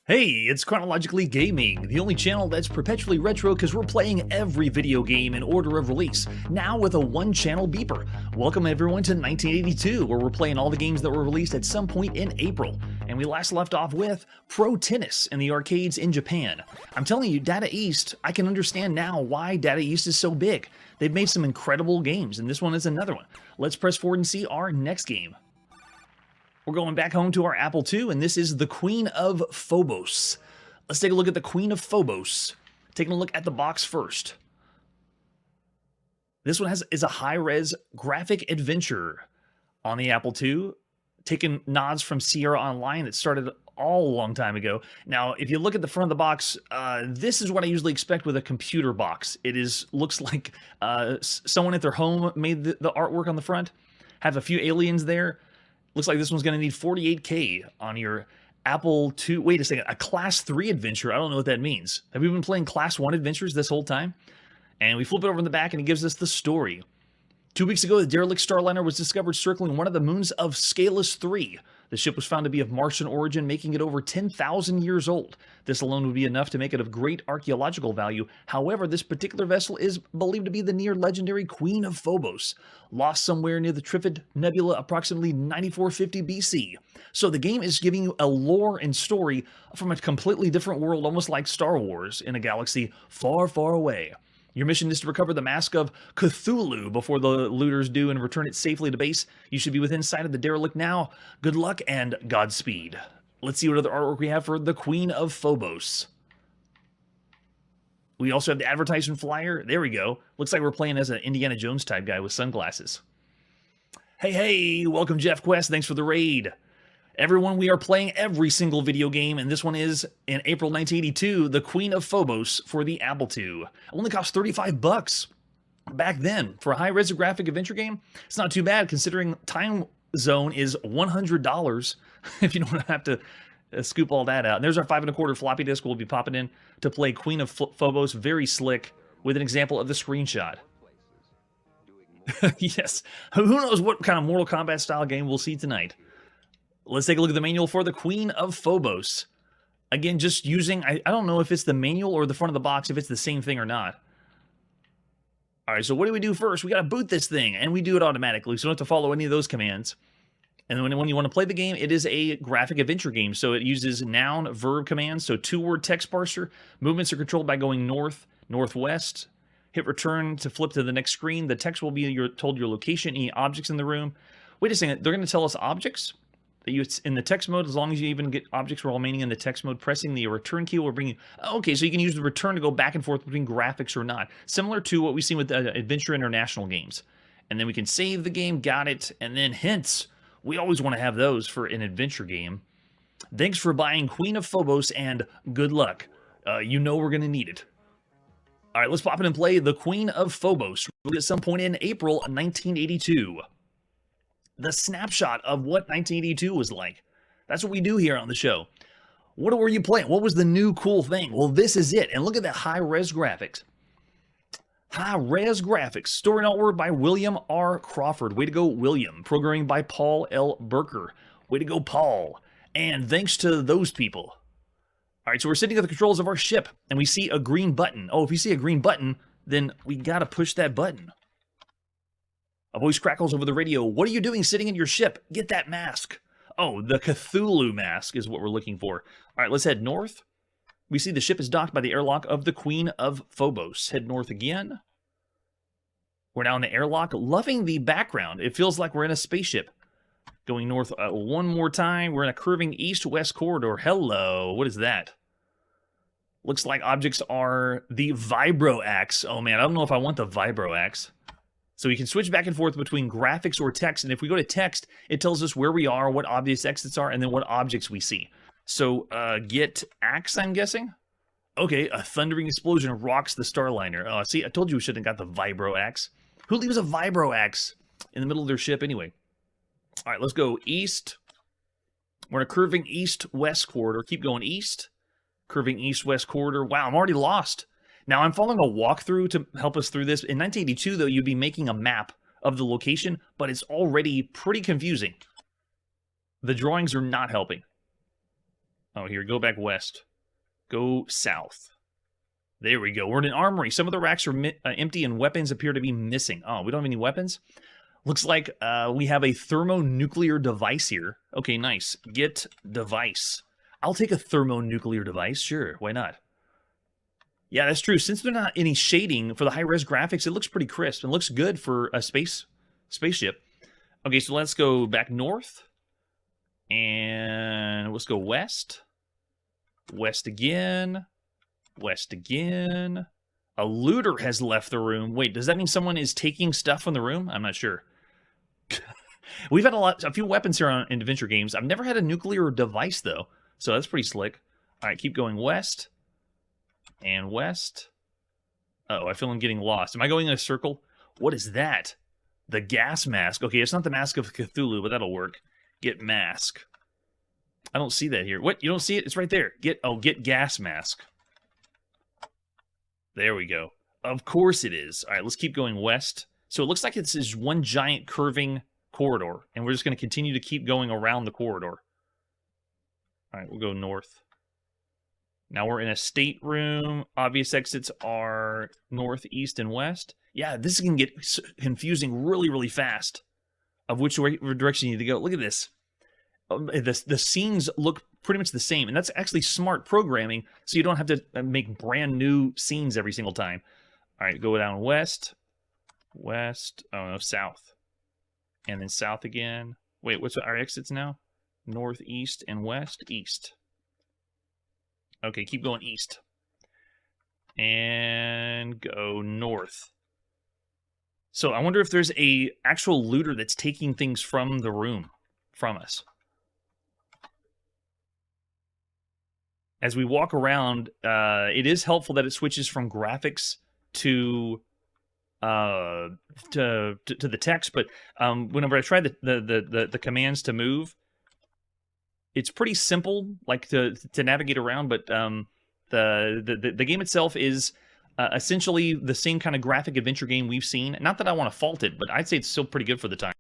Hey, it's Chronologically Gaming, the only channel that's perpetually retro because we're playing every video game in order of release, now with a one-channel beeper. Welcome everyone to 1982, where we're playing all the games that were released at some point in April. And we last left off with Pro Tennis in the arcades in Japan. I'm telling you, Data East, I can understand now why Data East is so big. They've made some incredible games, and this one is another one. Let's press forward and see our next game. We're going back home to our Apple II, and this is the Queen of Phobos. Let's take a look at the Queen of Phobos. Taking a look at the box first. This one is a high-res graphic adventure on the Apple II, taking nods from Sierra Online that started all a long time ago. Now, if you look at the front of the box, this is what I usually expect with a computer box. It looks like someone at their home made the artwork on the front, have a few aliens there. Looks like this one's going to need 48K on your Apple II. Wait a second, a Class 3 adventure. I don't know what that means. Have we been playing Class 1 adventures this whole time? And we flip it over in the back and it gives us the story. 2 weeks ago, the derelict Starliner was discovered circling one of the moons of Scalus 3. The ship was found to be of Martian origin, making it over 10,000 years old. This alone would be enough to make it of great archaeological value. However, this particular vessel is believed to be the near-legendary Queen of Phobos, lost somewhere near the Trifid Nebula approximately 9450 BC. So the game is giving you a lore and story from a completely different world, almost like Star Wars, in a galaxy far, far away. Your mission is to recover the Mask of Cthulhu before the looters do and return it safely to base. You should be within sight of the derelict now. Good luck and Godspeed. Let's see what other artwork we have for the Queen of Phobos. We also have the advertisement flyer. There we go. Looks like we're playing as an Indiana Jones type guy with sunglasses. Hey, welcome Jeff Quest. Thanks for the raid. Everyone, we are playing every single video game, and this one is, in April 1982, The Queen of Phobos for the Apple II. It only cost 35 bucks back then. For a high-res graphic adventure game, it's not too bad, considering time zone is $100 if you don't have to scoop all that out. And there's our 5 1/4 floppy disk we'll be popping in to play Queen of Phobos, very slick, with an example of the screenshot. Yes, who knows what kind of Mortal Kombat style game we'll see tonight. Let's take a look at the manual for the Queen of Phobos. Again, just using, I don't know if it's the manual or the front of the box, if it's the same thing or not. All right, so what do we do first? We got to boot this thing, and we do it automatically, so we don't have to follow any of those commands. And then when you want to play the game, it is a graphic adventure game, so it uses noun, verb commands, so two-word text parser. Movements are controlled by going north, northwest. Hit return to flip to the next screen. The text will be told your location, any objects in the room. Wait a second, they're going to tell us objects? It's in the text mode, as long as you even get objects remaining in the text mode, pressing the return key will bring you... Okay, so you can use the return to go back and forth between graphics or not. Similar to what we see with Adventure International games. And then we can save the game, got it, and then hints. We always want to have those for an adventure game. Thanks for buying Queen of Phobos, and good luck. You know we're going to need it. All right, let's pop in and play The Queen of Phobos, at some point in April 1982. The snapshot of what 1982 was like. That's what we do here on the show. What were you playing? What was the new cool thing? Well, this is it. And look at that high-res graphics. High-res graphics. Story and artwork by William R. Crawford. Way to go, William. Programming by Paul L. Burker. Way to go, Paul. And thanks to those people. All right, so we're sitting at the controls of our ship, and we see a green button. Oh, if you see a green button, then we got to push that button. A voice crackles over the radio. What are you doing sitting in your ship? Get that mask. Oh, the Cthulhu mask is what we're looking for. All right, let's head north. We see the ship is docked by the airlock of the Queen of Phobos. Head north again. We're now in the airlock. Loving the background. It feels like we're in a spaceship. Going north one more time. We're in a curving east-west corridor. Hello. What is that? Looks like objects are the vibro axe. Oh, man, I don't know if I want the vibro axe. So we can switch back and forth between graphics or text, and if we go to text, it tells us where we are, what obvious exits are, and then what objects we see. So, get axe, I'm guessing? Okay, a thundering explosion rocks the Starliner. See, I told you we shouldn't have got the vibro axe. Who leaves a vibro axe in the middle of their ship anyway? All right, let's go east. We're in a curving east-west corridor. Keep going east. Curving east-west corridor. Wow, I'm already lost. Now, I'm following a walkthrough to help us through this. In 1982, though, you'd be making a map of the location, but it's already pretty confusing. The drawings are not helping. Oh, here, go back west. Go south. There we go. We're in an armory. Some of the racks are empty and weapons appear to be missing. Oh, we don't have any weapons? Looks like we have a thermonuclear device here. Okay, nice. Get device. I'll take a thermonuclear device. Sure, why not? Yeah, that's true. Since there's not any shading for the high-res graphics, it looks pretty crisp and looks good for a spaceship. Okay, so let's go back north. And let's go west. West again. West again. A looter has left the room. Wait, does that mean someone is taking stuff from the room? I'm not sure. We've had a few weapons here in adventure games. I've never had a nuclear device, though. So that's pretty slick. All right, keep going west. And west. Uh-oh, I feel I'm getting lost. Am I going in a circle? What is that? The gas mask. Okay, it's not the mask of Cthulhu, but that'll work. Get mask. I don't see that here. What? You don't see it? It's right there. Get gas mask. There we go. Of course it is. All right, let's keep going west. So it looks like it's just one giant curving corridor, and we're just going to continue to keep going around the corridor. All right, we'll go north. Now we're in a stateroom. Obvious exits are north, east, and west. Yeah, this can get confusing really, really fast of which direction you need to go. Look at this. The scenes look pretty much the same, and that's actually smart programming, so you don't have to make brand new scenes every single time. All right, go down west, oh no, south, and then south again. Wait, what's our exits now? North, east, and west, east. Okay, keep going east. And go north. So I wonder if there's a actual looter that's taking things from the room, from us. As we walk around, it is helpful that it switches from graphics to the text. But whenever I try the commands to move, it's pretty simple, like to navigate around. But the game itself is essentially the same kind of graphic adventure game we've seen. Not that I want to fault it, but I'd say it's still pretty good for the time.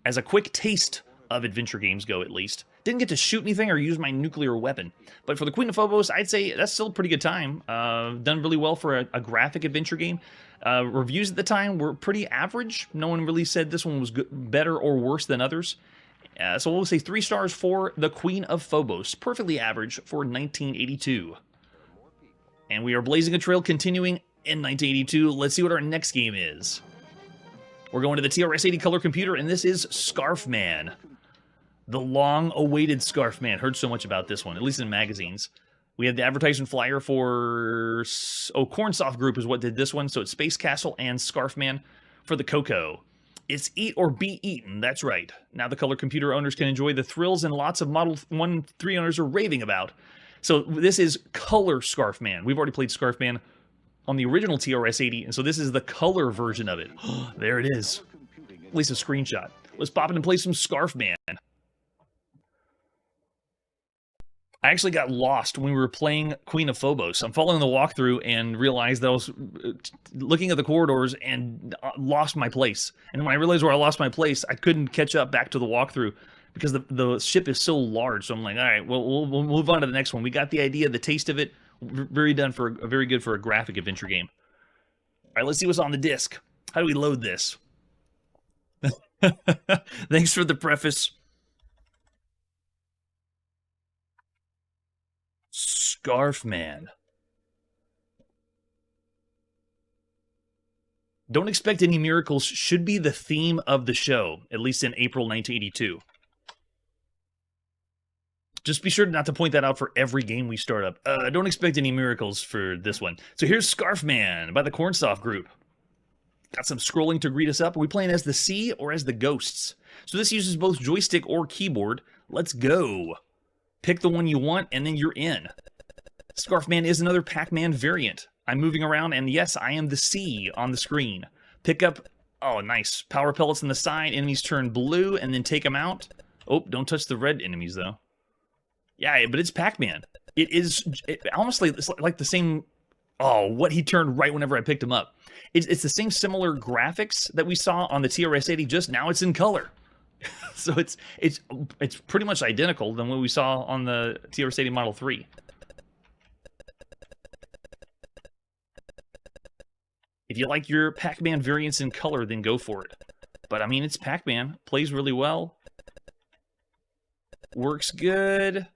As a quick taste of adventure games go, at least. Didn't get to shoot anything or use my nuclear weapon. But for the Queen of Phobos, I'd say that's still a pretty good time. Done really well for a graphic adventure game. Reviews at the time were pretty average. No one really said this one was better or worse than others. So we'll say 3 stars for the Queen of Phobos. Perfectly average for 1982. And we are blazing a trail continuing in 1982. Let's see what our next game is. We're going to the TRS-80 color computer, and this is Scarfman. The long-awaited Scarfman. Heard so much about this one, at least in magazines. We have the advertisement flyer for... Oh, Cornsoft Group is what did this one. So it's Space Castle and Scarfman for the Coco. It's eat or be eaten. That's right. Now the color computer owners can enjoy the thrills and lots of Model 1-3 owners are raving about. So this is Color Scarfman. We've already played Scarfman on the original TRS-80, and so this is the color version of it. There it is. At least a screenshot. Let's pop in and play some Scarfman. I actually got lost when we were playing Queen of Phobos. I'm following the walkthrough and realized that I was looking at the corridors and lost my place. And when I realized where I lost my place, I couldn't catch up back to the walkthrough because the ship is so large. So I'm like, all right, we'll move on to the next one. We got the idea, the taste of it. Very good for a graphic adventure game. All right, let's see what's on the disc. How do we load this? Thanks for the preface. Scarfman. Don't expect any miracles should be the theme of the show, at least in April 1982. Just be sure not to point that out for every game we start up. Don't expect any miracles for this one. So here's Scarfman by the Cornsoft Group. Got some scrolling to greet us up. Are we playing as the sea or as the ghosts? So this uses both joystick or keyboard. Let's go. Pick the one you want, and then you're in. Scarfman is another Pac-Man variant. I'm moving around, and yes, I am the sea on the screen. Pick up... Oh, nice. Power pellets on the side. Enemies turn blue, and then take them out. Oh, don't touch the red enemies, though. Yeah, but it's Pac-Man. It is almost like the same... Oh, what he turned right whenever I picked him up. It's the same similar graphics that we saw on the TRS-80, just now it's in color. So it's pretty much identical than what we saw on the TR Stadium Model 3. If you like your Pac-Man variants in color, then go for it. But I mean, it's Pac-Man. Plays really well. Works good.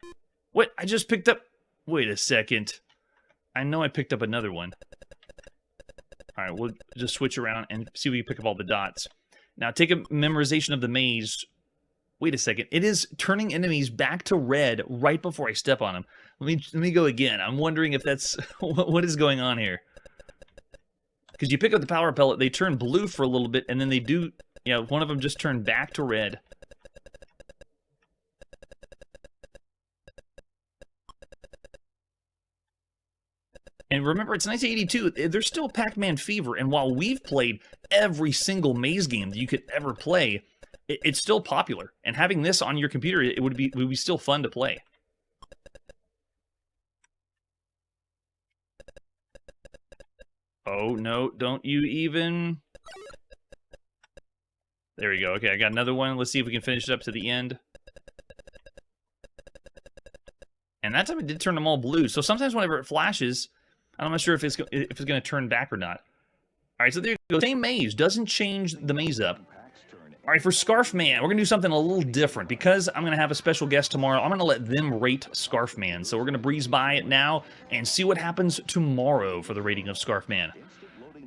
What? I just picked up... Wait a second. I know I picked up another one. Alright, we'll just switch around and see if we can pick up all the dots. Now, take a memorization of the maze. Wait a second. It is turning enemies back to red right before I step on them. Let me go again. I'm wondering if that's... what is going on here? Because you pick up the power pellet, they turn blue for a little bit, and then they do... Yeah, one of them just turned back to red. And remember, it's 1982. There's still Pac-Man fever, and while we've played every single maze game that you could ever play, it's still popular. And having this on your computer, it would be still fun to play. Oh, no, don't you even... There we go. Okay, I got another one. Let's see if we can finish it up to the end. And that time it did turn them all blue. So sometimes whenever it flashes, I'm not sure if it's going to turn back or not. All right, so there you go. Same maze. Doesn't change the maze up. All right, for Scarfman, we're going to do something a little different. Because I'm going to have a special guest tomorrow, I'm going to let them rate Scarfman. So we're going to breeze by it now and see what happens tomorrow for the rating of Scarfman.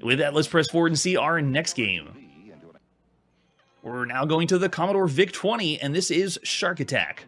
With that, let's press forward and see our next game. We're now going to the Commodore VIC-20, and this is Shark Attack.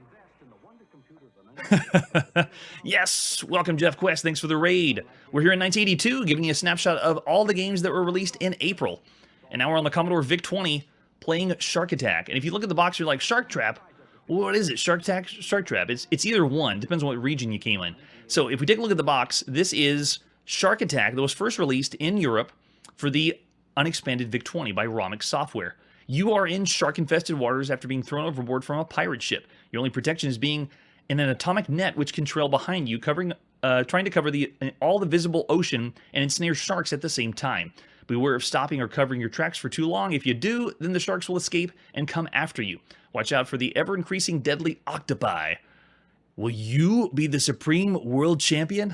Yes, welcome Jeff Quest, thanks for the raid. We're here in 1982, giving you a snapshot of all the games that were released in April. And now we're on the Commodore VIC-20, playing Shark Attack. And if you look at the box, you're like, Shark Trap? What is it, Shark Attack, Shark Trap? It's either one, depends on what region you came in. So if we take a look at the box, this is Shark Attack that was first released in Europe for the unexpanded VIC-20 by Romic Software. You are in shark-infested waters after being thrown overboard from a pirate ship. Your only protection is being in an atomic net which can trail behind you, trying to cover all the visible ocean and ensnare sharks at the same time. Beware of stopping or covering your tracks for too long. If you do, then the sharks will escape and come after you. Watch out for the ever-increasing deadly octopi. Will you be the supreme world champion?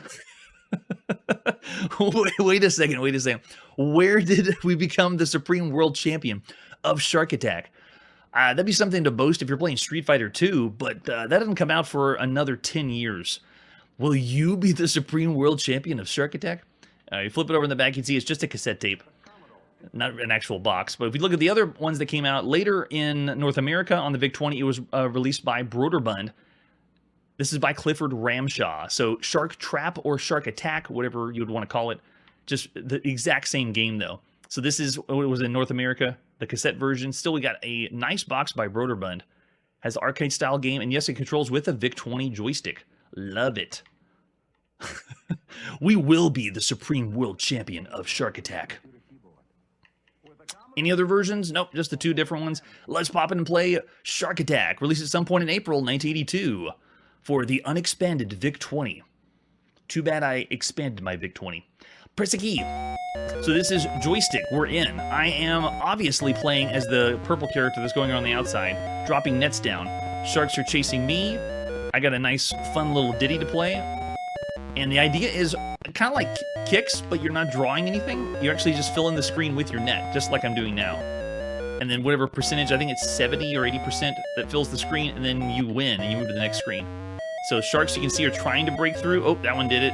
Wait a second. Where did we become the supreme world champion of Shark Attack? That'd be something to boast if you're playing Street Fighter 2, but that doesn't come out for another 10 years. Will you be the supreme world champion of Shark Attack? You flip it over in the back, you can see it's just a cassette tape, not an actual box. But if you look at the other ones that came out later in North America on the VIC-20, it was released by Broderbund. This is by Clifford Ramshaw. So Shark Trap or Shark Attack, whatever you would want to call it, just the exact same game though. So this is what was in North America, the cassette version. Still, we got a nice box by Broderbund. Has arcade style game, and yes, it controls with a VIC-20 joystick. Love it. We will be the supreme world champion of Shark Attack. Any other versions? Nope, just the two different ones. Let's pop in and play Shark Attack, released at some point in April 1982 for the unexpanded VIC-20. Too bad I expanded my VIC-20. Press a key. So this is joystick. We're in. I am obviously playing as the purple character that's going on the outside, dropping nets down. Sharks are chasing me. I got a nice, fun little ditty to play. And the idea is kind of like kicks, but you're not drawing anything. You're actually just filling the screen with your net, just like I'm doing now. And then whatever percentage, I think it's 70 or 80% that fills the screen, and then you win, and you move to the next screen. So sharks, you can see, are trying to break through. Oh, that one did it.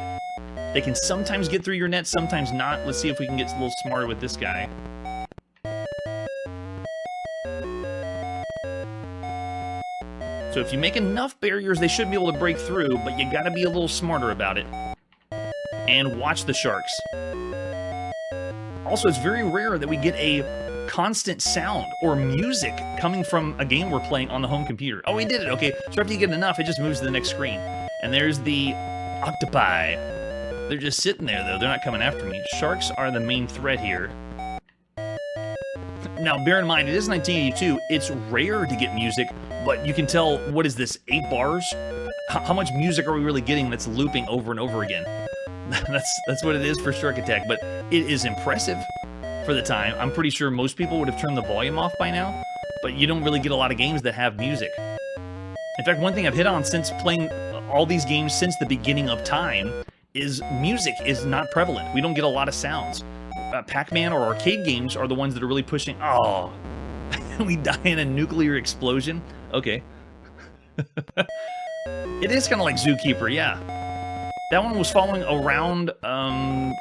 They can sometimes get through your net, sometimes not. Let's see if we can get a little smarter with this guy. So if you make enough barriers, they should be able to break through, but you gotta be a little smarter about it. And watch the sharks. Also, it's very rare that we get a constant sound or music coming from a game we're playing on the home computer. Oh, we did it. Okay, so after you get enough, it just moves to the next screen. And there's the octopi. They're just sitting there, though. They're not coming after me. Sharks are the main threat here. Now, bear in mind, it is 1982. It's rare to get music, but you can tell, what is this, 8 bars? How much music are we really getting that's looping over and over again? That's what it is for Shark Attack, but it is impressive for the time. I'm pretty sure most people would have turned the volume off by now, but you don't really get a lot of games that have music. In fact, one thing I've hit on since playing all these games since the beginning of time is music is not prevalent. We don't get a lot of sounds. Pac-Man or arcade games are the ones that are really pushing. Oh, we die in a nuclear explosion. Okay. It is kind of like Zookeeper, yeah. That one was following around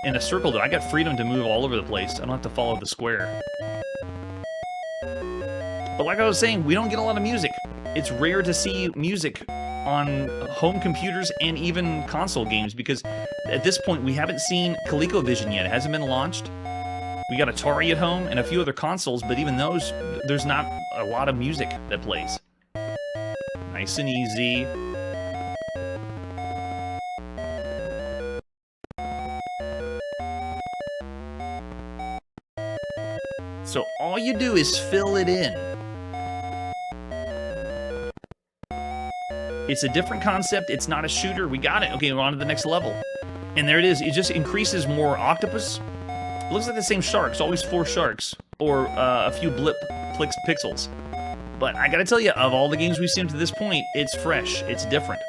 in a circle, though. I got freedom to move all over the place. I don't have to follow the square. But like I was saying, we don't get a lot of music. It's rare to see music on home computers and even console games because at this point we haven't seen ColecoVision yet. It hasn't been launched. We got Atari at home and a few other consoles, but even those, there's not a lot of music that plays. Nice and easy. So all you do is fill it in. It's a different concept. It's not a shooter. We got it. Okay, we're on to the next level. And there it is. It just increases more octopus. It looks like the same sharks. Always 4 sharks. Or a few pixels. But I gotta tell you, of all the games we've seen to this point, it's fresh. It's different.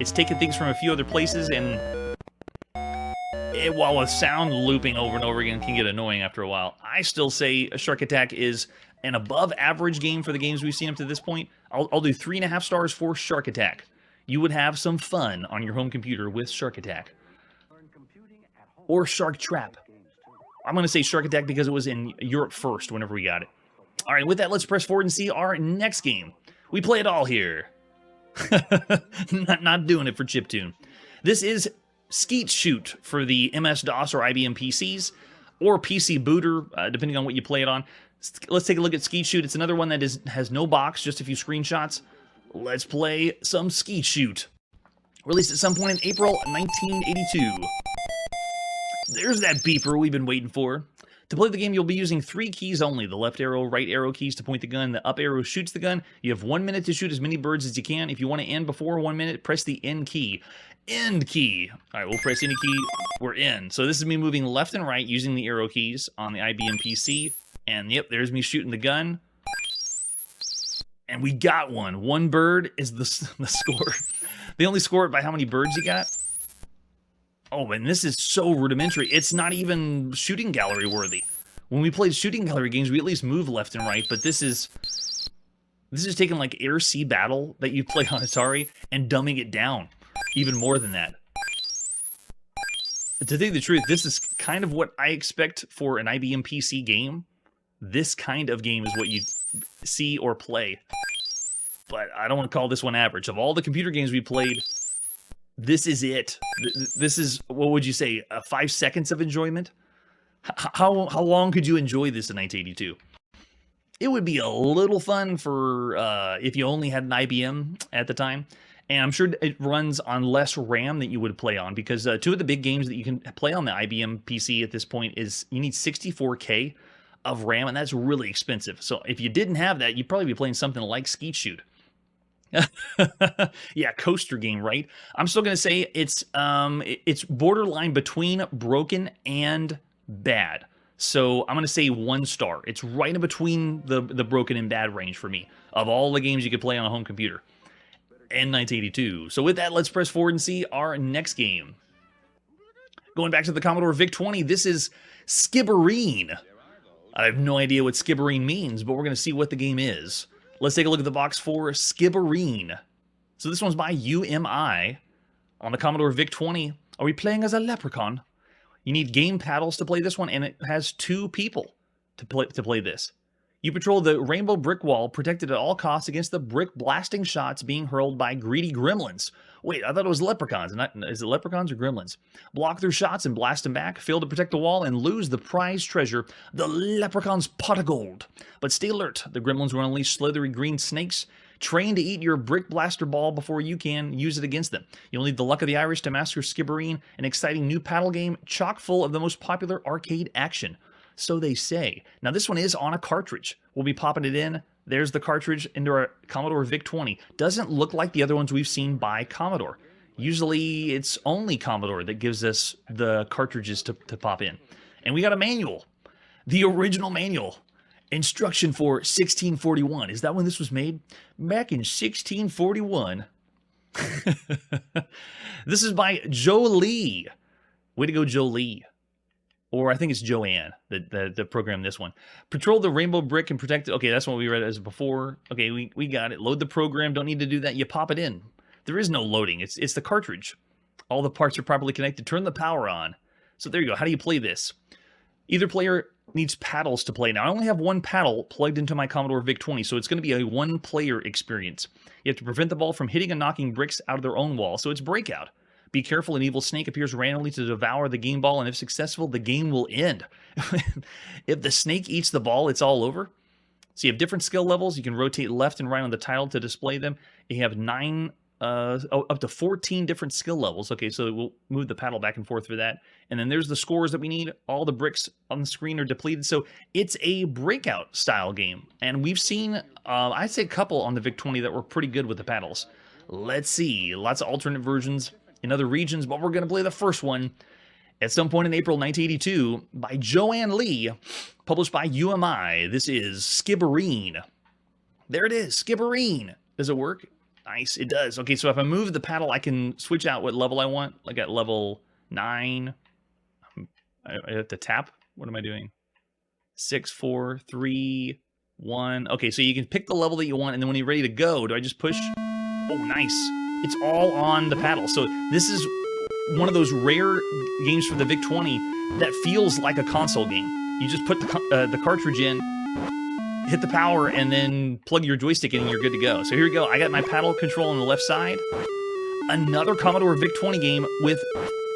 It's taken things from a few other places, and while with sound looping over and over again can get annoying after a while, I still say Shark Attack is an above average game for the games we've seen up to this point. I'll do 3.5 stars for Shark Attack. You would have some fun on your home computer with Shark Attack. Or Shark Trap. I'm going to say Shark Attack because it was in Europe first whenever we got it. All right, with that, let's press forward and see our next game. We play it all here. not doing it for chiptune. This is Skeet Shoot for the MS-DOS or IBM PCs, or PC Booter, depending on what you play it on. Let's take a look at Skeet Shoot. It's another one that has no box, just a few screenshots. Let's play some Skeet Shoot. Released at some point in April 1982. There's that beeper we've been waiting for. To play the game, you'll be using 3 keys only. The left arrow, right arrow keys to point the gun. The up arrow shoots the gun. You have 1 minute to shoot as many birds as you can. If you want to end before 1 minute, press the end key. End key. All right, we'll press any key. We're in. So this is me moving left and right using the arrow keys on the IBM PC. And yep, there's me shooting the gun. And we got one. 1 bird is the score. They only score it by how many birds you got. Oh, and this is so rudimentary. It's not even shooting gallery worthy. When we played shooting gallery games, we at least move left and right, but this is taking like air-sea battle that you play on Atari and dumbing it down even more than that. To tell you the truth, this is kind of what I expect for an IBM PC game. This kind of game is what you see or play. But I don't want to call this one average. Of all the computer games we played, this is it. This is, what would you say, 5 seconds of enjoyment? How long could you enjoy this in 1982? It would be a little fun for if you only had an IBM at the time. And I'm sure it runs on less RAM that you would play on, because 2 of the big games that you can play on the IBM PC at this point is you need 64K of RAM, and that's really expensive. So if you didn't have that, you'd probably be playing something like Skeet Shoot. Yeah, coaster game, right? I'm still gonna say it's borderline between broken and bad. So I'm gonna say 1 star. It's right in between the broken and bad range for me of all the games you could play on a home computer in 1982. So with that, let's press forward and see our next game. Going back to the Commodore VIC-20, this is Skibbereen. I have no idea what Skibbereen means, but we're gonna see what the game is. Let's take a look at the box for Skibbereen. So this one's by UMI on the Commodore VIC-20. Are we playing as a leprechaun? You need game paddles to play this one, and it has 2 people to play this. You patrol the rainbow brick wall, protected at all costs against the brick blasting shots being hurled by greedy gremlins. Wait, I thought it was leprechauns. Is it leprechauns or gremlins? Block their shots and blast them back. Fail to protect the wall and lose the prize treasure, the leprechaun's pot of gold. But stay alert. The gremlins will unleash slithery green snakes, trained to eat your brick blaster ball before you can use it against them. You'll need the luck of the Irish to master Skibbereen, an exciting new paddle game chock full of the most popular arcade action. So they say. Now this one is on a cartridge. We'll be popping it in. There's the cartridge into our Commodore VIC-20. Doesn't look like the other ones we've seen by Commodore. Usually it's only Commodore that gives us the cartridges to pop in. And we got a manual. The original manual. Instruction for 1641. Is that when this was made? Back in 1641. This is by Joe Lee. Way to go, Joe Lee. Or I think it's Joanne that programmed this one. Patrol the rainbow brick and protect it. Okay, that's what we read as before. Okay, we got it. Load the program. Don't need to do that. You pop it in. There is no loading. It's the cartridge. All the parts are properly connected. Turn the power on. So there you go. How do you play this? Either player needs paddles to play. Now, I only have one paddle plugged into my Commodore VIC-20, so it's going to be a one-player experience. You have to prevent the ball from hitting and knocking bricks out of their own wall, so it's breakout. Be careful, an evil snake appears randomly to devour the game ball, and if successful, the game will end. If the snake eats the ball, it's all over. So you have different skill levels. You can rotate left and right on the tile to display them. You have up to 14 different skill levels. Okay, so we'll move the paddle back and forth for that. And then there's the scores that we need. All the bricks on the screen are depleted. So it's a breakout style game. And we've seen, I'd say a couple on the VIC-20 that were pretty good with the paddles. Let's see. Lots of alternate versions in other regions, but we're going to play the first one at some point in April 1982 by Joanne Lee, published by UMI. This is Skibbereen. There it is, Skibbereen. Does it work? Nice, it does. Okay, so if I move the paddle, I can switch out what level I want, like at level 9. I have to tap. What am I doing? 6, 4, 3, 1. Okay, so you can pick the level that you want, and then when you're ready to go, do I just push? Oh, nice. It's all on the paddle. So this is one of those rare games for the VIC-20 that feels like a console game. You just put the cartridge in, hit the power, and then plug your joystick in and you're good to go. So here we go. I got my paddle control on the left side. Another Commodore VIC-20 game with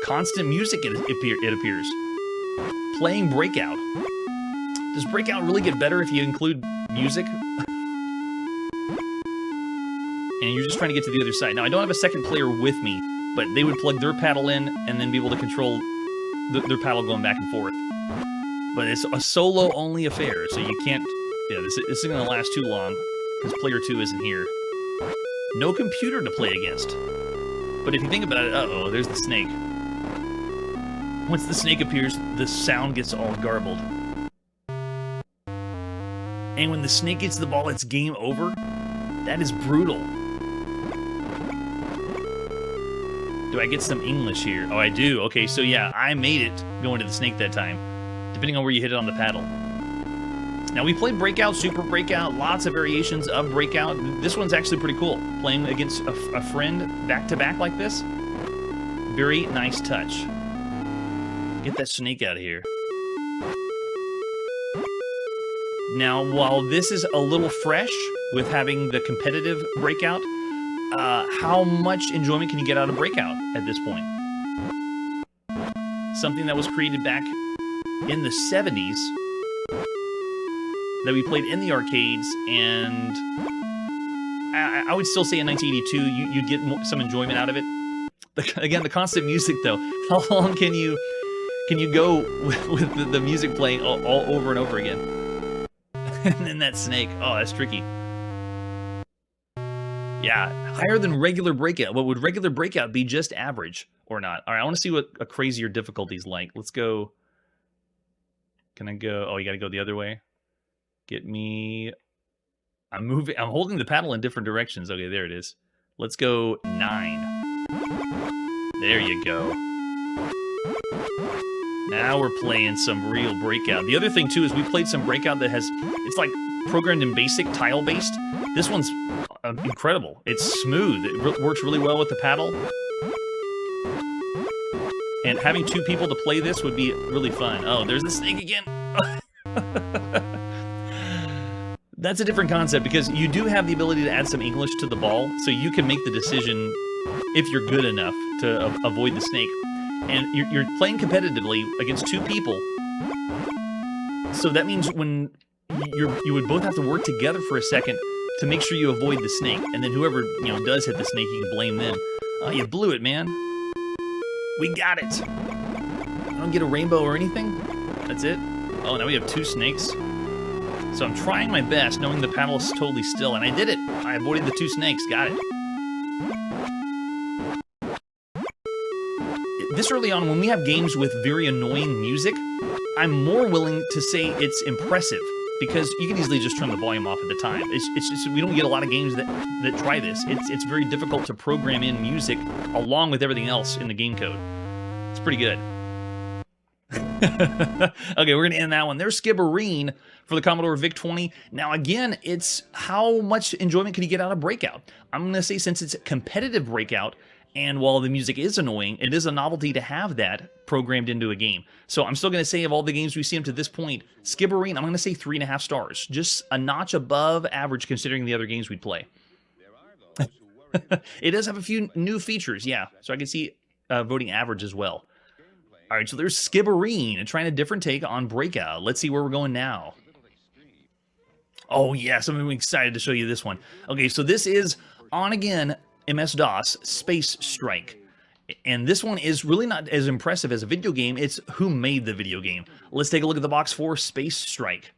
constant music, it appears. Playing Breakout. Does Breakout really get better if you include music? And you're just trying to get to the other side. Now, I don't have a second player with me, but they would plug their paddle in and then be able to control their paddle going back and forth. But it's a solo-only affair, so you can't... Yeah, this isn't going to last too long, because player 2 isn't here. No computer to play against. But if you think about it, uh-oh, there's the snake. Once the snake appears, the sound gets all garbled. And when the snake gets the ball, it's game over. That is brutal. Do I get some English here? Oh, I do. Okay, so yeah, I made it going to the snake that time, depending on where you hit it on the paddle. Now, we played Breakout, Super Breakout, lots of variations of Breakout. This one's actually pretty cool. Playing against a friend back-to-back like this. Very nice touch. Get that snake out of here. Now, while this is a little fresh with having the competitive Breakout, how much enjoyment can you get out of Breakout at this point? Something that was created back in the 70s that we played in the arcades, and I would still say in 1982 you'd get some enjoyment out of it. Again, the constant music, though. How long can you go with the music playing all over and over again? And then that snake. Oh, that's tricky. Yeah, higher than regular Breakout. What would regular Breakout be? Just average or not? All right, I want to see what a crazier difficulty's like. Let's go. Can I go? Oh, you got to go the other way. Get me... I'm moving. I'm holding the paddle in different directions. Okay, there it is. Let's go 9. There you go. Now we're playing some real Breakout. The other thing, too, is we played some Breakout that has... It's like programmed in BASIC, tile-based. This one's incredible. It's smooth. It works really well with the paddle. And having 2 people to play this would be really fun. Oh, there's the snake again. That's a different concept, because you do have the ability to add some English to the ball, so you can make the decision, if you're good enough, to avoid the snake. And you're playing competitively against 2 people, so that means when you would both have to work together for a second to make sure you avoid the snake, and then whoever does hit the snake, you can blame them. Oh, you blew it, man. We got it. I don't get a rainbow or anything. That's it. Oh, now we have 2 snakes. So I'm trying my best, knowing the paddle is totally still, and I did it. I avoided the 2 snakes. Got it. This early on, when we have games with very annoying music, I'm more willing to say it's impressive. because you can easily just turn the volume off at the time. It's just, we don't get a lot of games that try this. It's very difficult to program in music along with everything else in the game code. It's pretty good. Okay, we're going to end that one. There's Skibbereen for the Commodore VIC-20. Now, again, it's how much enjoyment can you get out of Breakout? I'm going to say since it's a competitive Breakout, and while the music is annoying, it is a novelty to have that programmed into a game. So I'm still going to say of all the games we've seen up to this point, Skibbereen, I'm going to say 3.5 stars. Just a notch above average considering the other games we'd play. It does have a few new features, yeah. So I can see voting average as well. All right, so there's Skibbereen, and trying a different take on Breakout. Let's see where we're going now. Oh, yes, I'm excited to show you this one. Okay, so this is, on again, MS-DOS, Space Strike. And this one is really not as impressive as a video game. It's who made the video game. Let's take a look at the box for Space Strike.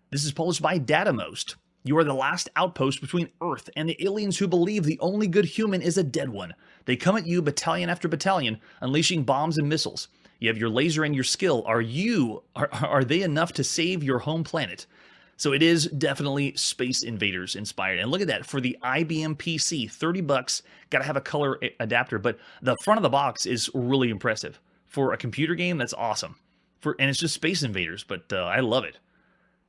This is published by Datamost. You are the last outpost between Earth and the aliens who believe the only good human is a dead one. They come at you battalion after battalion, unleashing bombs and missiles. You have your laser and your skill. Are they enough to save your home planet? So it is definitely Space Invaders inspired. And look at that, for the IBM PC, $30. Got to have a color adapter, but the front of the box is really impressive. For a computer game, that's awesome. And it's just Space Invaders, but I love it.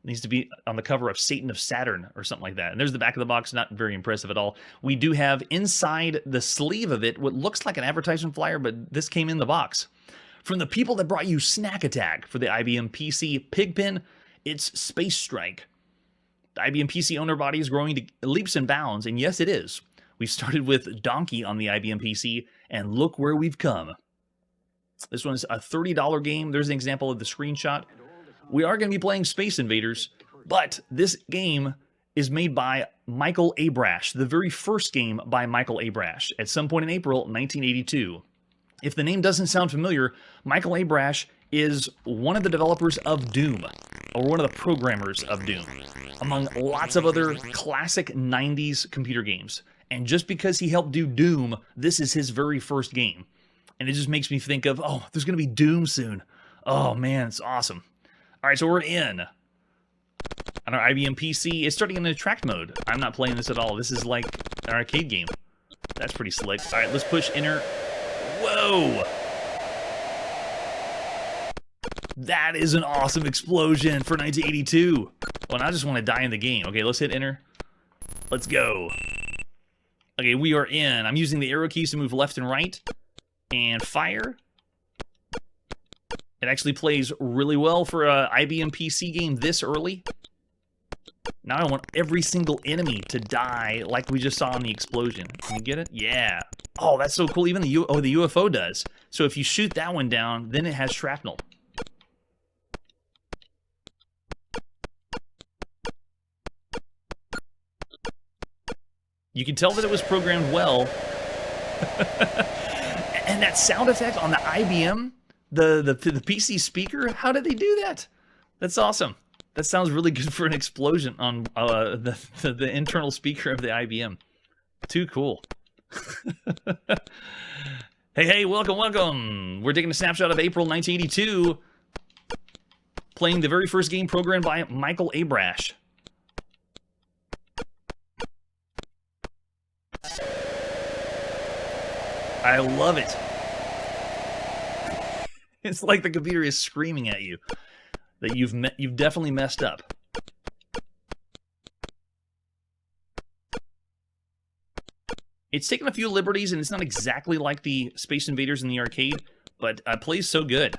It needs to be on the cover of Satan of Saturn or something like that. And there's the back of the box, not very impressive at all. We do have inside the sleeve of it what looks like an advertisement flyer, but this came in the box. From the people that brought you Snack Attack for the IBM PC Pigpen, it's Space Strike. The IBM PC owner body is growing to leaps and bounds, and yes, it is. We started with Donkey on the IBM PC, and look where we've come. This one's a $30 game. There's an example of the screenshot. We are going to be playing Space Invaders, but this game is made by Michael Abrash, the very first game by Michael Abrash, at some point in April 1982. If the name doesn't sound familiar, Michael Abrash is one of the developers of Doom, or one of the programmers of Doom, among lots of other classic 90s computer games. And just because he helped do Doom, this is his very first game. And it just makes me think of, oh, there's going to be Doom soon. Oh man, it's awesome. All right, so we're in. On our IBM PC, it's starting in attract mode. I'm not playing this at all. This is like an arcade game. That's pretty slick. All right, let's push enter. Whoa! That is an awesome explosion for 1982. Well, I just want to die in the game. Okay, let's hit enter. Let's go. Okay, we are in. I'm using the arrow keys to move left and right. And fire. It actually plays really well for an IBM PC game this early. Now I want every single enemy to die like we just saw in the explosion. Can you get it? Yeah. Oh, that's so cool. Even the UFO does. So if you shoot that one down, then it has shrapnel. You can tell that it was programmed well. And that sound effect on the IBM, the PC speaker, how did they do that? That's awesome. That sounds really good for an explosion on the internal speaker of the IBM. Too cool. Hey, welcome. We're taking a snapshot of April 1982, playing the very first game programmed by Michael Abrash. I love it. It's like the computer is screaming at you that you've definitely messed up. It's taken a few liberties, and it's not exactly like the Space Invaders in the arcade, but it plays so good.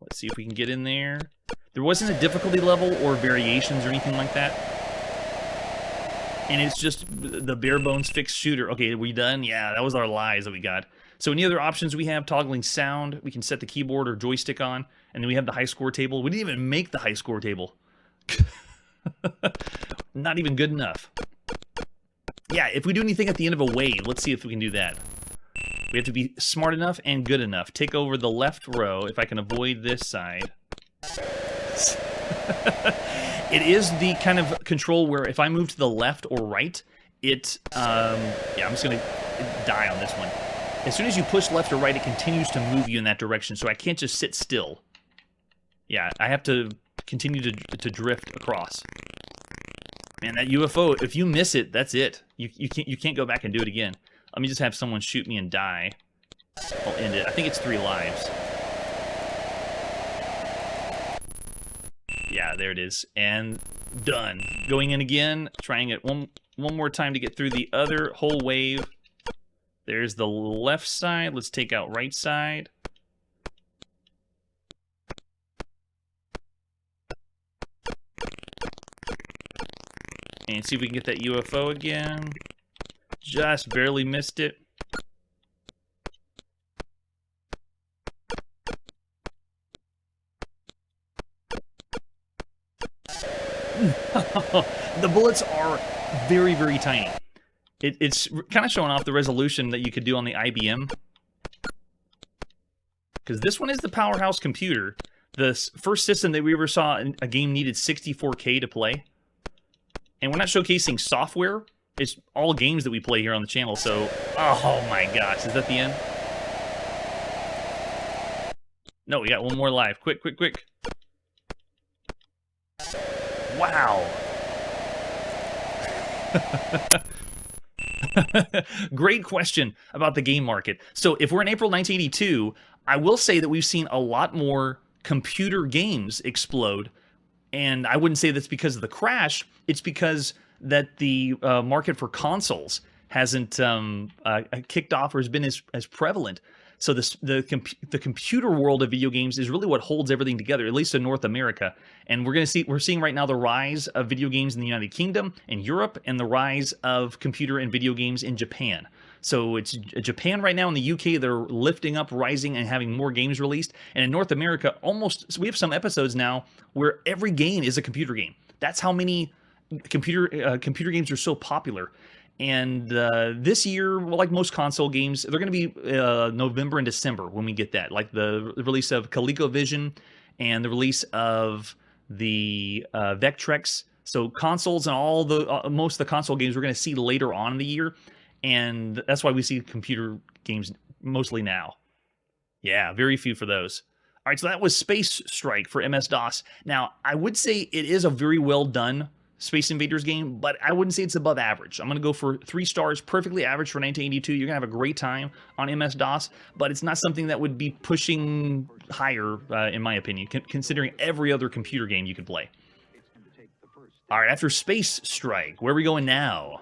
Let's see if we can get in there. There wasn't a difficulty level or variations or anything like that. And it's just the bare bones fixed shooter. Okay, are we done? Yeah, that was our lies that we got. So any other options we have? Toggling sound. We can set the keyboard or joystick on. And then we have the high score table. We didn't even make the high score table. Not even good enough. Yeah, if we do anything at the end of a wave, let's see if we can do that. We have to be smart enough and good enough. Take over the left row if I can avoid this side. It is the kind of control where if I move to the left or right, it, yeah, I'm just going to die on this one. As soon as you push left or right, it continues to move you in that direction, so I can't just sit still. Yeah, I have to continue to drift across. Man, that UFO, if you miss it, that's it. You can't go back and do it again. Let me just have someone shoot me and die. I'll end it. I think it's 3 lives. Yeah, there it is. And done. Going in again, trying it one more time to get through the other whole wave. There's the left side. Let's take out right side. And see if we can get that UFO again. Just barely missed it. The bullets are very, very tiny. It's kind of showing off the resolution that you could do on the IBM. Because this one is the powerhouse computer. The first system that we ever saw a game needed 64K to play. And we're not showcasing software. It's all games that we play here on the channel, so... Oh my gosh, is that the end? No, we got one more live. Quick, quick, quick. Wow. Great question about the game market. So if we're in April 1982, I will say that we've seen a lot more computer games explode. And I wouldn't say that's because of the crash. It's because that the market for consoles hasn't kicked off or has been as prevalent. So the computer world of video games is really what holds everything together, at least in North America. And we're seeing right now the rise of video games in the United Kingdom and Europe, and the rise of computer and video games in Japan. So it's Japan right now. In the UK, they're lifting up, rising, and having more games released. And in North America, so we have some episodes now where every game is a computer game. That's how many computer games are so popular. And this year, well, like most console games, they're going to be November and December when we get that. Like the release of ColecoVision and the release of the Vectrex. So consoles and all the most of the console games we're going to see later on in the year. And that's why we see computer games mostly now. Yeah, very few for those. All right, so that was Space Strike for MS-DOS. Now, I would say it is a very well done Space Invaders game, but I wouldn't say it's above average. I'm going to go for 3 stars, perfectly average for 1982. You're going to have a great time on MS-DOS, but it's not something that would be pushing higher, in my opinion, considering every other computer game you can play. All right, after Space Strike, where are we going now?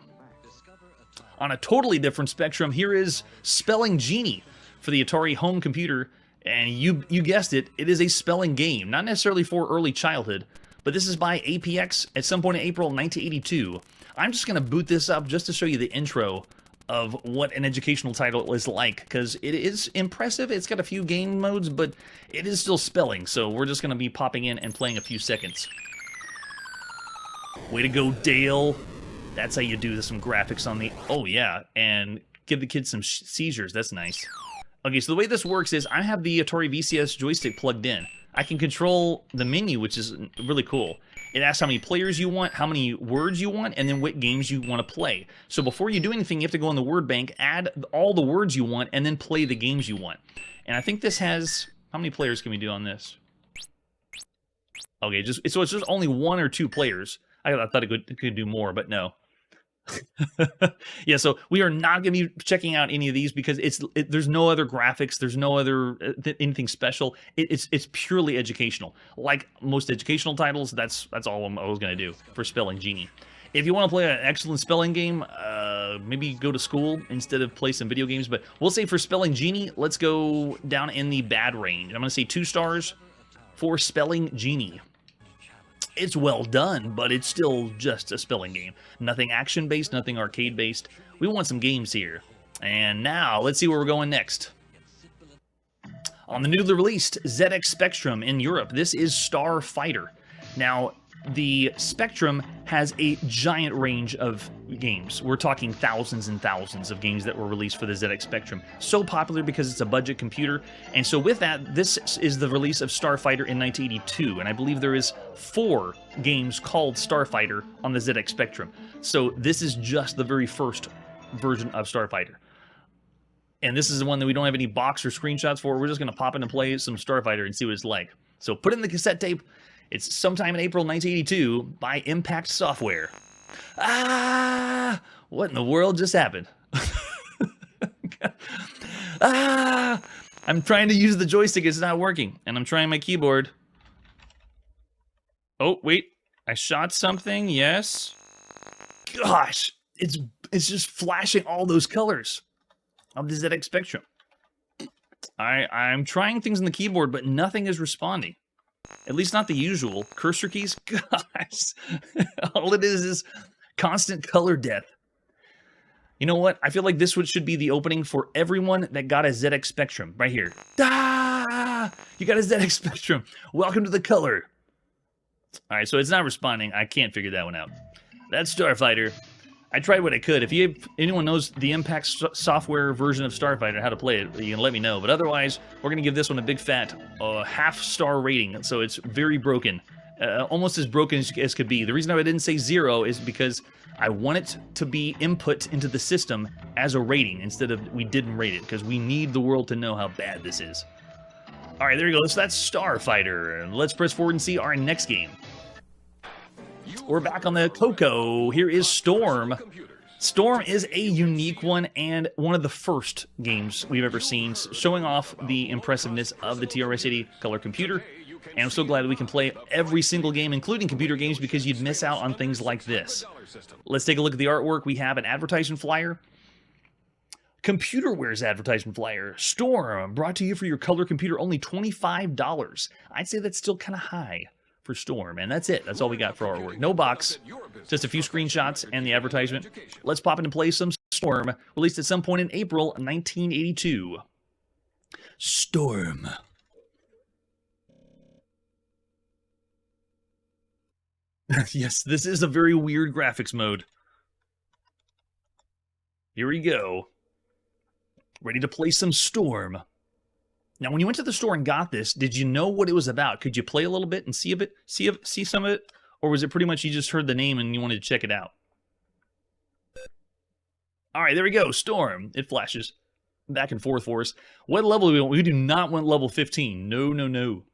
On a totally different spectrum, here is Spelling Genie for the Atari home computer. And you guessed it, it is a spelling game. Not necessarily for early childhood, but this is by APX at some point in April 1982. I'm just going to boot this up just to show you the intro of what an educational title is like, because it is impressive. It's got a few game modes, but it is still spelling. So we're just going to be popping in and playing a few seconds. Way to go, Dale. That's how you do some graphics on the... Oh, yeah, and give the kids some seizures. That's nice. Okay, so the way this works is I have the Atari VCS joystick plugged in. I can control the menu, which is really cool. It asks how many players you want, how many words you want, and then what games you want to play. So before you do anything, you have to go in the word bank, add all the words you want, and then play the games you want. And I think this has... How many players can we do on this? Okay, so it's just only 1 or 2 players. I thought it could do more, but no. Yeah, so we are not going to be checking out any of these because there's no other graphics, there's no other anything special. It's purely educational. Like most educational titles, that's all I was going to do for Spelling Genie. If you want to play an excellent spelling game, maybe go to school instead of play some video games. But we'll say for Spelling Genie, let's go down in the bad range. I'm going to say 2 stars for Spelling Genie. It's well done, but it's still just a spelling game. Nothing action-based, nothing arcade-based. We want some games here. And now, let's see where we're going next. On the newly released ZX Spectrum in Europe, this is Starfighter. Now, the Spectrum has a giant range of games. We're talking thousands and thousands of games that were released for the ZX Spectrum. So popular because it's a budget computer. And so with that, this is the release of Starfighter in 1982. And I believe there is 4 games called Starfighter on the ZX Spectrum. So this is just the very first version of Starfighter. And this is the one that we don't have any box or screenshots for. We're just going to pop in and play some Starfighter and see what it's like. So put in the cassette tape It's sometime in April 1982 by Impact Software. Ah! What in the world just happened? Ah! I'm trying to use the joystick, it's not working. And I'm trying my keyboard. Oh, wait. I shot something, yes. Gosh, it's just flashing all those colors of the ZX Spectrum. I'm trying things on the keyboard, but nothing is responding. At least not the usual. Cursor keys? Gosh. All it is constant color death. You know what? I feel like this should be the opening for everyone that got a ZX Spectrum. Right here. Ah! You got a ZX Spectrum. Welcome to the color. Alright, so it's not responding. I can't figure that one out. That's Starfighter. I tried what I could. If anyone knows the Impact Software version of Starfighter, how to play it, you can let me know. But otherwise, we're going to give this one a big fat half-star rating. So it's very broken. Almost as broken as could be. The reason I didn't say 0 is because I want it to be input into the system as a rating instead of we didn't rate it, because we need the world to know how bad this is. Alright, there you go. So that's Starfighter. Let's press forward and see our next game. We're back on the Coco. Here is Storm. Storm is a unique one and one of the first games we've ever seen, showing off the impressiveness of the TRS-80 color computer. And I'm so glad that we can play every single game, including computer games, because you'd miss out on things like this. Let's take a look at the artwork. We have an advertisement flyer. Computerware's advertisement flyer. Storm, brought to you for your color computer, only $25. I'd say that's still kind of high for Storm, and that's it. That's all we got for artwork. No box, just a few screenshots and the advertisement. Let's pop in and play some Storm, released at some point in April 1982. Storm. Yes, this is a very weird graphics mode. Here we go. Ready to play some Storm. Now, when you went to the store and got this, did you know what it was about? Could you play a little bit and see some of it? Or was it pretty much you just heard the name and you wanted to check it out? All right, there we go. Storm. It flashes back and forth for us. What level do we want? We do not want level 15. No, no, no.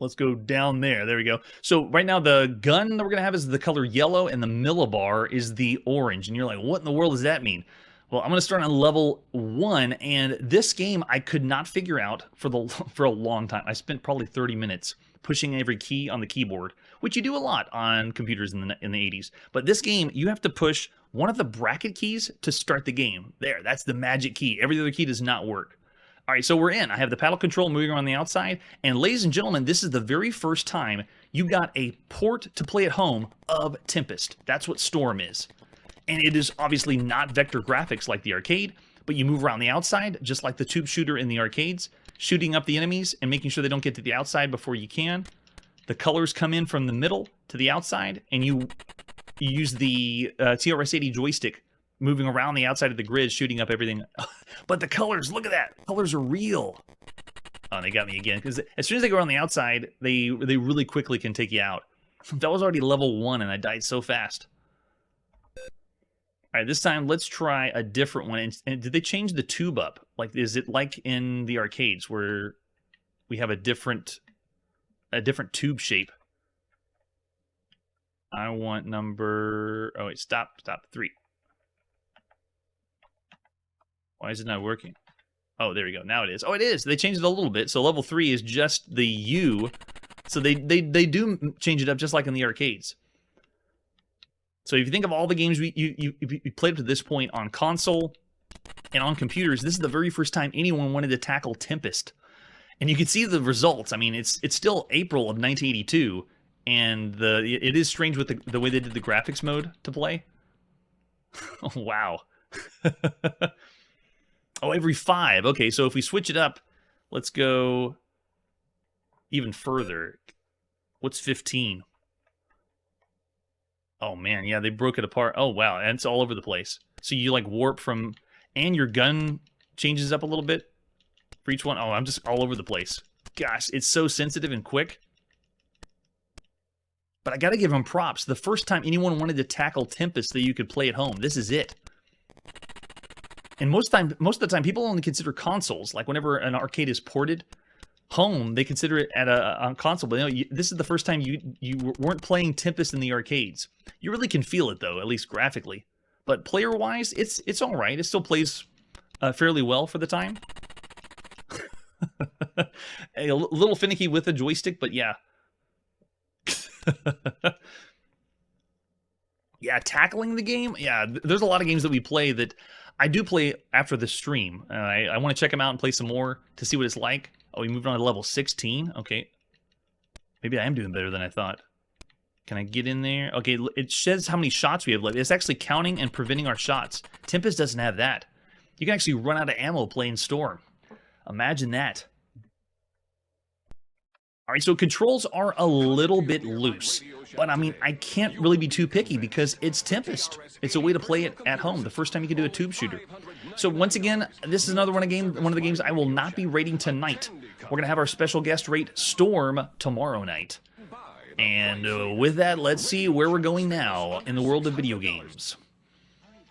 Let's go down there. There we go. So right now the gun that we're going to have is the color yellow and the millibar is the orange. And you're like, what in the world does that mean? Well, I'm going to start on level 1, and this game I could not figure out for a long time. I spent probably 30 minutes pushing every key on the keyboard, which you do a lot on computers in the 80s. But this game, you have to push one of the bracket keys to start the game. There, that's the magic key. Every other key does not work. All right, so we're in. I have the paddle control moving around the outside, and ladies and gentlemen, this is the very first time you got a port to play at home of Tempest. That's what Storm is. And it is obviously not vector graphics like the arcade, but you move around the outside, just like the tube shooter in the arcades, shooting up the enemies and making sure they don't get to the outside before you can. The colors come in from the middle to the outside, and you use the TRS-80 joystick moving around the outside of the grid, shooting up everything. But the colors, look at that. Colors are real. Oh, they got me again, because as soon as they go around the outside, they really quickly can take you out. That was already level 1, and I died so fast. All right, this time let's try a different one. And did they change the tube up? Like, is it like in the arcades where we have a different tube shape? I want number. Oh wait, stop 3. Why is it not working? Oh, there we go. Now it is. Oh, it is. They changed it a little bit. So level 3 is just the U. So they do change it up just like in the arcades. So if you think of all the games you played up to this point on console and on computers, this is the very first time anyone wanted to tackle Tempest. And you can see the results. I mean, it's still April of 1982, and it is strange with the way they did the graphics mode to play. Oh, wow. Oh, every 5. Okay, so if we switch it up, let's go even further. What's 15? Oh, man, yeah, they broke it apart. Oh, wow, and it's all over the place. So you, like, warp from... And your gun changes up a little bit for each one. Oh, I'm just all over the place. Gosh, it's so sensitive and quick. But I gotta give them props. The first time anyone wanted to tackle Tempest that you could play at home, this is it. And most of the time, people only consider consoles. Like, whenever an arcade is ported, home, they consider it at on console. But this is the first time you weren't playing Tempest in the arcades. You really can feel it though, at least graphically. But player-wise, it's all right. It still plays fairly well for the time. A little finicky with the joystick, but yeah. Yeah, tackling the game. Yeah, there's a lot of games that we play that I do play after the stream. I want to check them out and play some more to see what it's like. Oh, we moved on to level 16. Okay. Maybe I am doing better than I thought. Can I get in there? Okay, it says how many shots we have left. It's actually counting and preventing our shots. Tempest doesn't have that. You can actually run out of ammo playing Storm. Imagine that. All right, so controls are a little bit loose. But, I mean, I can't really be too picky because it's Tempest. It's a way to play it at home, the first time you can do a tube shooter. So, once again, this is another one of the games I will not be rating tonight. We're going to have our special guest rate Storm tomorrow night. And with that, let's see where we're going now in the world of video games.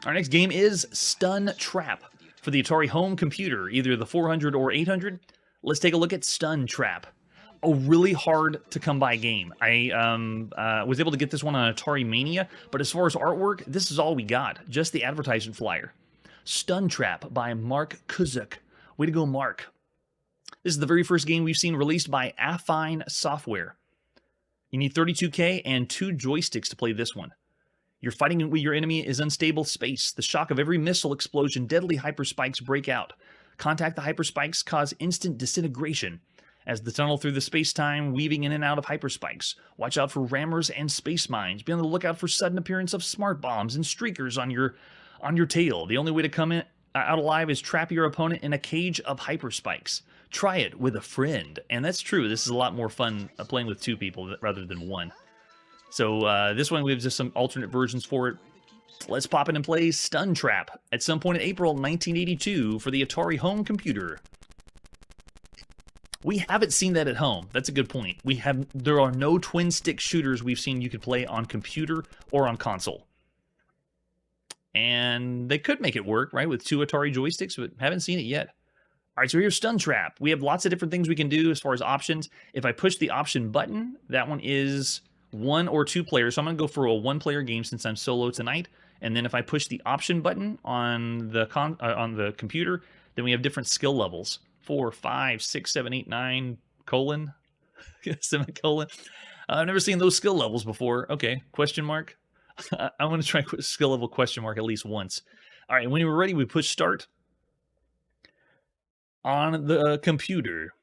Our next game is Stun Trap for the Atari home computer, either the 400 or 800. Let's take a look at Stun Trap. A really hard to come by game. I was able to get this one on Atari Mania, but as far as artwork, this is all we got. Just the advertisement flyer. Stun Trap by Mark Kuzuk. Way to go, Mark. This is the very first game we've seen released by Affine Software. You need 32K and 2 joysticks to play this one. You're fighting with your enemy is unstable space. The shock of every missile explosion, deadly hyperspikes break out. Contact the hyperspikes cause instant disintegration. As the tunnel through the space-time, weaving in and out of hyperspikes. Watch out for rammers and space mines. Be on the lookout for sudden appearance of smart bombs and streakers on your tail. The only way to come out alive is trap your opponent in a cage of hyperspikes. Try it with a friend. And that's true. This is a lot more fun playing with 2 people rather than 1. So this one, we have just some alternate versions for it. Let's pop in and play Stun Trap at some point in April 1982 for the Atari home computer. We haven't seen that at home. That's a good point. There are no twin-stick shooters we've seen you could play on computer or on console. And they could make it work, right, with 2 Atari joysticks, but haven't seen it yet. All right, so here's Stun Trap. We have lots of different things we can do as far as options. If I push the option button, that one is 1 or 2 players. So I'm going to go for a 1-player game since I'm solo tonight. And then if I push the option button on the computer, then we have different skill levels. 4, 5, 6, 7, 8, 9, colon, semicolon. I've never seen those skill levels before. Okay, question mark. I'm going to try skill level question mark at least once. All right, when we're ready, we push start on the computer.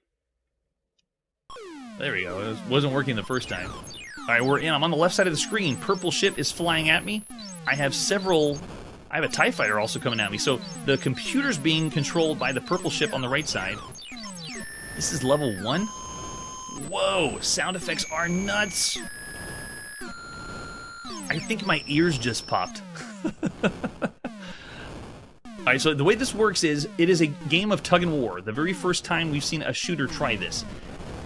There we go. It wasn't working the first time. All right, we're in. I'm on the left side of the screen. Purple ship is flying at me. I have a TIE fighter also coming at me. So the computer's being controlled by the purple ship on the right side. This is level 1. Whoa, sound effects are nuts. I think my ears just popped. All right, so the way this works is it is a game of tug and war. The very first time we've seen a shooter try this.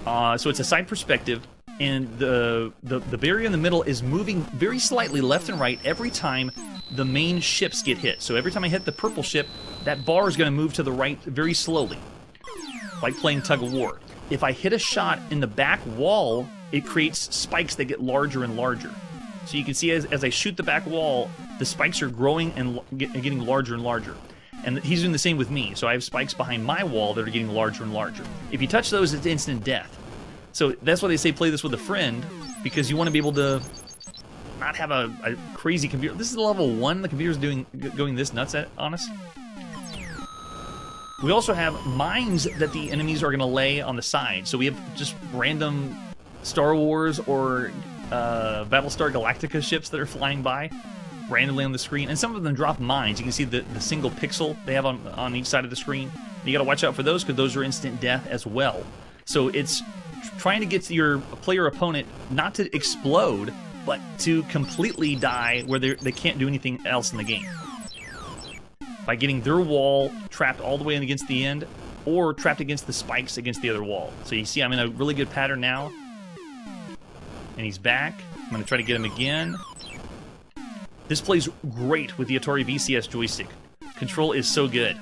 So it's a side perspective, and the barrier in the middle is moving very slightly left and right every time the main ships get hit. So every time I hit the purple ship, that bar is going to move to the right very slowly, like playing tug of war. If I hit a shot in the back wall, it creates spikes that get larger and larger. So you can see as I shoot the back wall, the spikes are growing and getting larger and larger. And he's doing the same with me. So I have spikes behind my wall that are getting larger and larger. If you touch those, it's instant death. So that's why they say play this with a friend, because you want to be able to not have a crazy computer. This is level 1. The computer's going this nuts on us. We also have mines that the enemies are going to lay on the side. So we have just random Star Wars or Battlestar Galactica ships that are flying by randomly on the screen. And some of them drop mines. You can see the single pixel they have on each side of the screen. You got to watch out for those because those are instant death as well. So it's trying to get to your player opponent not to explode, but to completely die where they can't do anything else in the game. By getting their wall trapped all the way in against the end, or trapped against the spikes against the other wall. So you see I'm in a really good pattern now. And he's back. I'm going to try to get him again. This plays great with the Atari VCS joystick. Control is so good.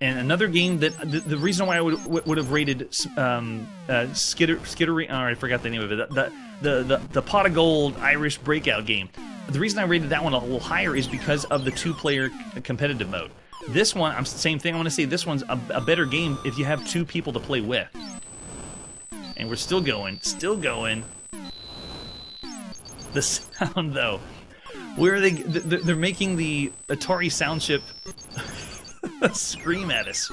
And another game that the reason why I would have rated Skibbereen, oh, I forgot the name of it. The Pot of Gold Irish Breakout game. The reason I rated that one a little higher is because of the 2-player competitive mode. This one, same thing. I want to say this one's a better game if you have 2 people to play with. And we're still going, still going. The sound, though, where they're making the Atari sound chip scream at us.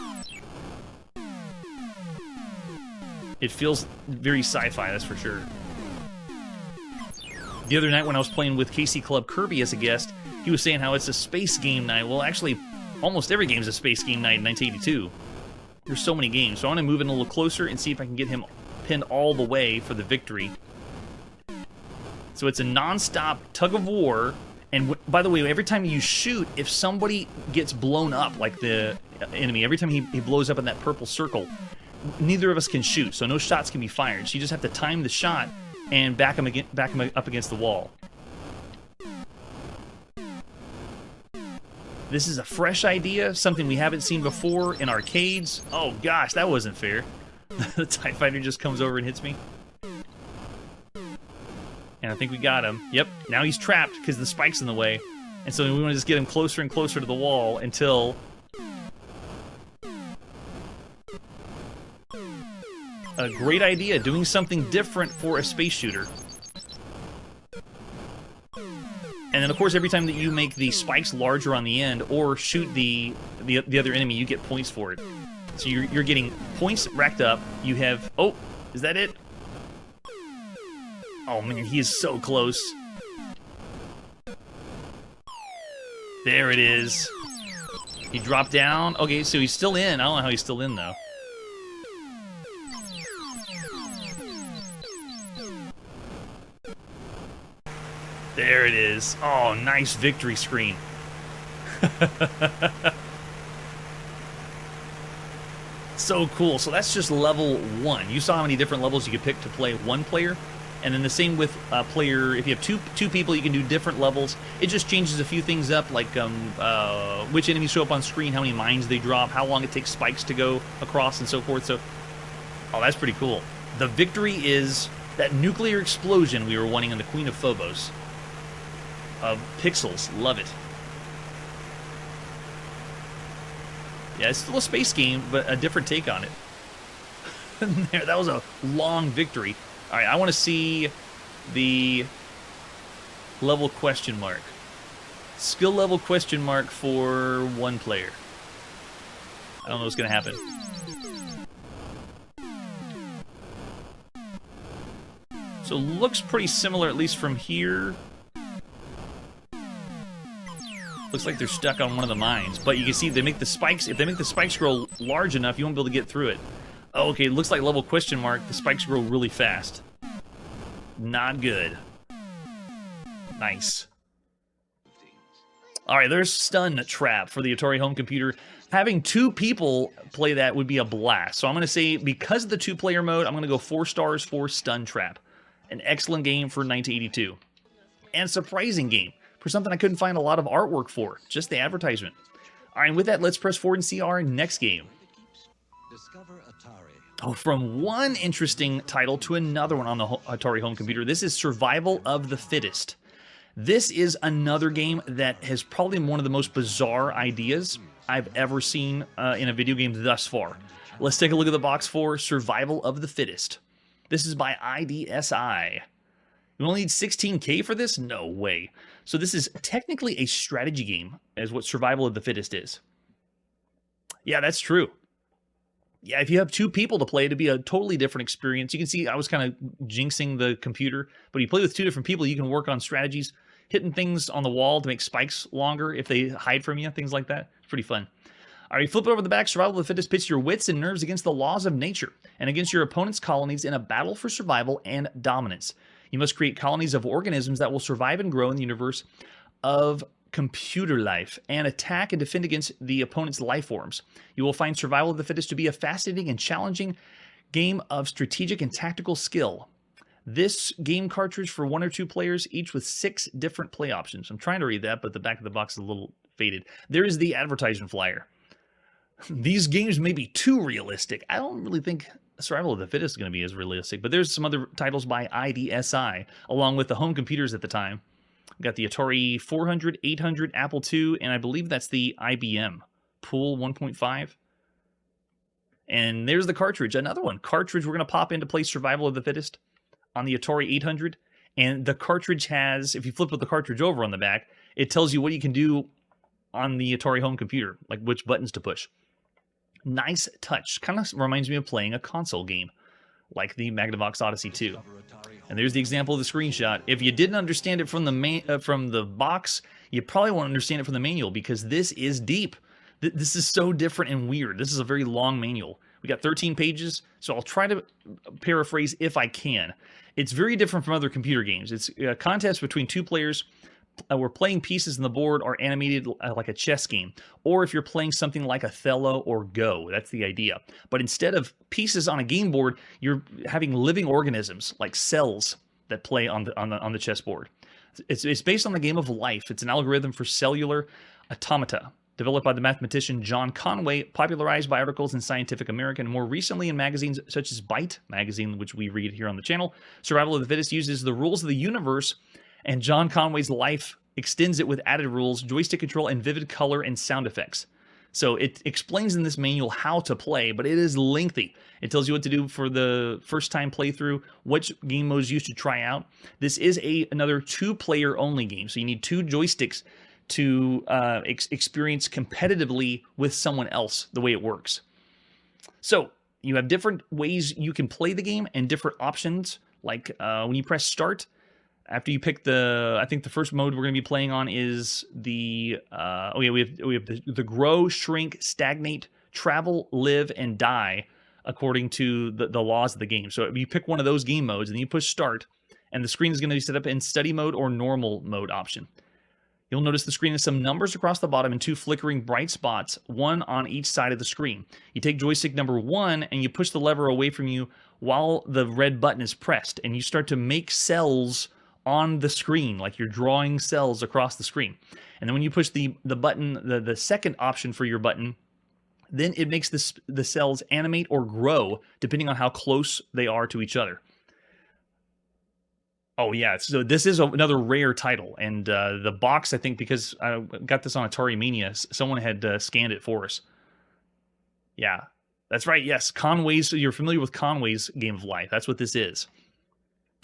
It feels very sci-fi, that's for sure. The other night when I was playing with Casey Club Kirby as a guest, he was saying how it's a space game night. Well, actually, almost every game's a space game night in 1982. There's so many games. So I want to move in a little closer and see if I can get him pinned all the way for the victory. So it's a non-stop tug of war. And by the way, every time you shoot, if somebody gets blown up, like the enemy, every time he blows up in that purple circle, neither of us can shoot. So no shots can be fired. So you just have to time the shot and back him up against the wall. This is a fresh idea, something we haven't seen before in arcades. Oh gosh, that wasn't fair. The TIE Fighter just comes over and hits me. And I think we got him. Yep, now he's trapped because the spike's in the way. And so we want to just get him closer and closer to the wall until... A great idea, doing something different for a space shooter. And then, of course, every time that you make the spikes larger on the end or shoot the other enemy, you get points for it. So you're getting points racked up. You have... Oh, is that it? Oh, man, he is so close. There it is. He dropped down. Okay, so he's still in. I don't know how he's still in, though. There it is. Oh, nice victory screen. So cool. So that's just level 1. You saw how many different levels you could pick to play one player. And then the same with player. If you have two people, you can do different levels. It just changes a few things up, like which enemies show up on screen, how many mines they drop, how long it takes spikes to go across, and so forth. So, oh, that's pretty cool. The victory is that nuclear explosion we were wanting in the Queen of Phobos. Pixels, love it. Yeah, it's still a space game, but a different take on it. There, that was a long victory. All right, I want to see the level question mark. Skill level question mark for one player. I don't know what's going to happen. So looks pretty similar, at least from here. Looks like they're stuck on one of the mines, but you can see they make the spikes. If they make the spikes grow large enough, you won't be able to get through it. Oh, okay, it looks like level question mark. The spikes grow really fast. Not good. Nice. All right, there's Stun Trap for the Atari home computer. Having 2 people play that would be a blast. So I'm going to say, because of the 2-player mode, I'm going to go 4 stars for Stun Trap. An excellent game for 1982. And surprising game for something I couldn't find a lot of artwork for. Just the advertisement. All right, with that, let's press forward and see our next game. Discover Atari. Oh, from one interesting title to another one on the Atari home computer. This is Survival of the Fittest. This is another game that has probably one of the most bizarre ideas I've ever seen in a video game thus far. Let's take a look at the box for Survival of the Fittest. This is by IDSI. You only need 16K for this? No way. So this is technically a strategy game, as what Survival of the Fittest is. Yeah, that's true. Yeah, if you have 2 people to play, it'd be a totally different experience. You can see I was kind of jinxing the computer, but you play with 2 different people, you can work on strategies, hitting things on the wall to make spikes longer if they hide from you, things like that. It's pretty fun. All right, flip it over the back. Survival of the Fittest pits your wits and nerves against the laws of nature and against your opponent's colonies in a battle for survival and dominance. You must create colonies of organisms that will survive and grow in the universe of computer life and attack and defend against the opponent's life forms. You will find Survival of the Fittest to be a fascinating and challenging game of strategic and tactical skill. This game cartridge for 1 or 2 players, each with 6 different play options. I'm trying to read that, but the back of the box is a little faded. There is the advertisement flyer. These games may be too realistic. I don't really think Survival of the Fittest is going to be as realistic, but there's some other titles by IDSI, along with the home computers at the time. We've got the Atari 400, 800, Apple II, and I believe that's the IBM Pool 1.5. And there's the cartridge, another one. Cartridge, we're going to pop into play Survival of the Fittest on the Atari 800. And the cartridge has, if you flip the cartridge over on the back, it tells you what you can do on the Atari home computer, like which buttons to push. Nice touch. Kind of reminds me of playing a console game, like the Magnavox Odyssey 2. And there's the example of the screenshot. If you didn't understand it from the box, you probably won't understand it from the manual, because this is deep. This is so different and weird. This is a very long manual. We got 13 pages, so I'll try to paraphrase if I can. It's very different from other computer games. It's a contest between two players where playing pieces on the board are animated like a chess game. Or if you're playing something like Othello or Go, that's the idea. But instead of pieces on a game board, you're having living organisms like cells that play on the chessboard. It's based on the game of life. It's an algorithm for cellular automata, developed by the mathematician John Conway, popularized by articles in Scientific American, and more recently in magazines such as Byte magazine, which we read here on the channel. Survival of the Fittest uses the rules of the universe, and John Conway's life extends it with added rules, joystick control, and vivid color and sound effects. So it explains in this manual how to play, but it is lengthy. It tells you what to do for the first time playthrough, which game modes you should try out. This is another two-player only game, so you need two joysticks to experience competitively with someone else the way it works. So you have different ways you can play the game and different options. Like when you press start, after you pick I think the first mode we're going to be playing on is we have the grow, shrink, stagnate, travel, live, and die according to the laws of the game. So if you pick one of those game modes and you push start, and the screen is going to be set up in study mode or normal mode option. You'll notice the screen has some numbers across the bottom and two flickering bright spots, one on each side of the screen. You take joystick number 1 and you push the lever away from you while the red button is pressed, and you start to make cells on the screen, like you're drawing cells across the screen. And then when you push the button, the second option for your button, then it makes the cells animate or grow depending on how close they are to each other. Oh yeah, so this is another rare title, and the box, I think, because I got this on Atari Mania, someone had scanned it for us. Yeah, that's right, yes, Conway's, you're familiar with Conway's Game of Life, that's what this is.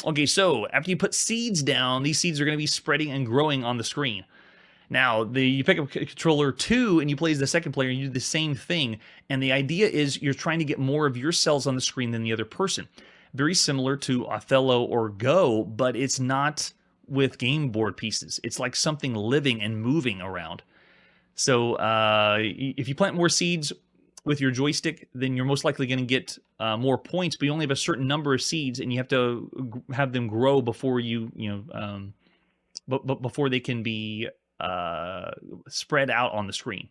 Okay, so after you put seeds down, these seeds are going to be spreading and growing on the screen. Now, you pick up controller 2 and you play as the second player, and you do the same thing, and the idea is you're trying to get more of your cells on the screen than the other person. Very similar to Othello or Go, but it's not with game board pieces. It's like something living and moving around. So if you plant more seeds with your joystick, then you're most likely going to get more points, but you only have a certain number of seeds, and you have to have them grow before before they can be spread out on the screen.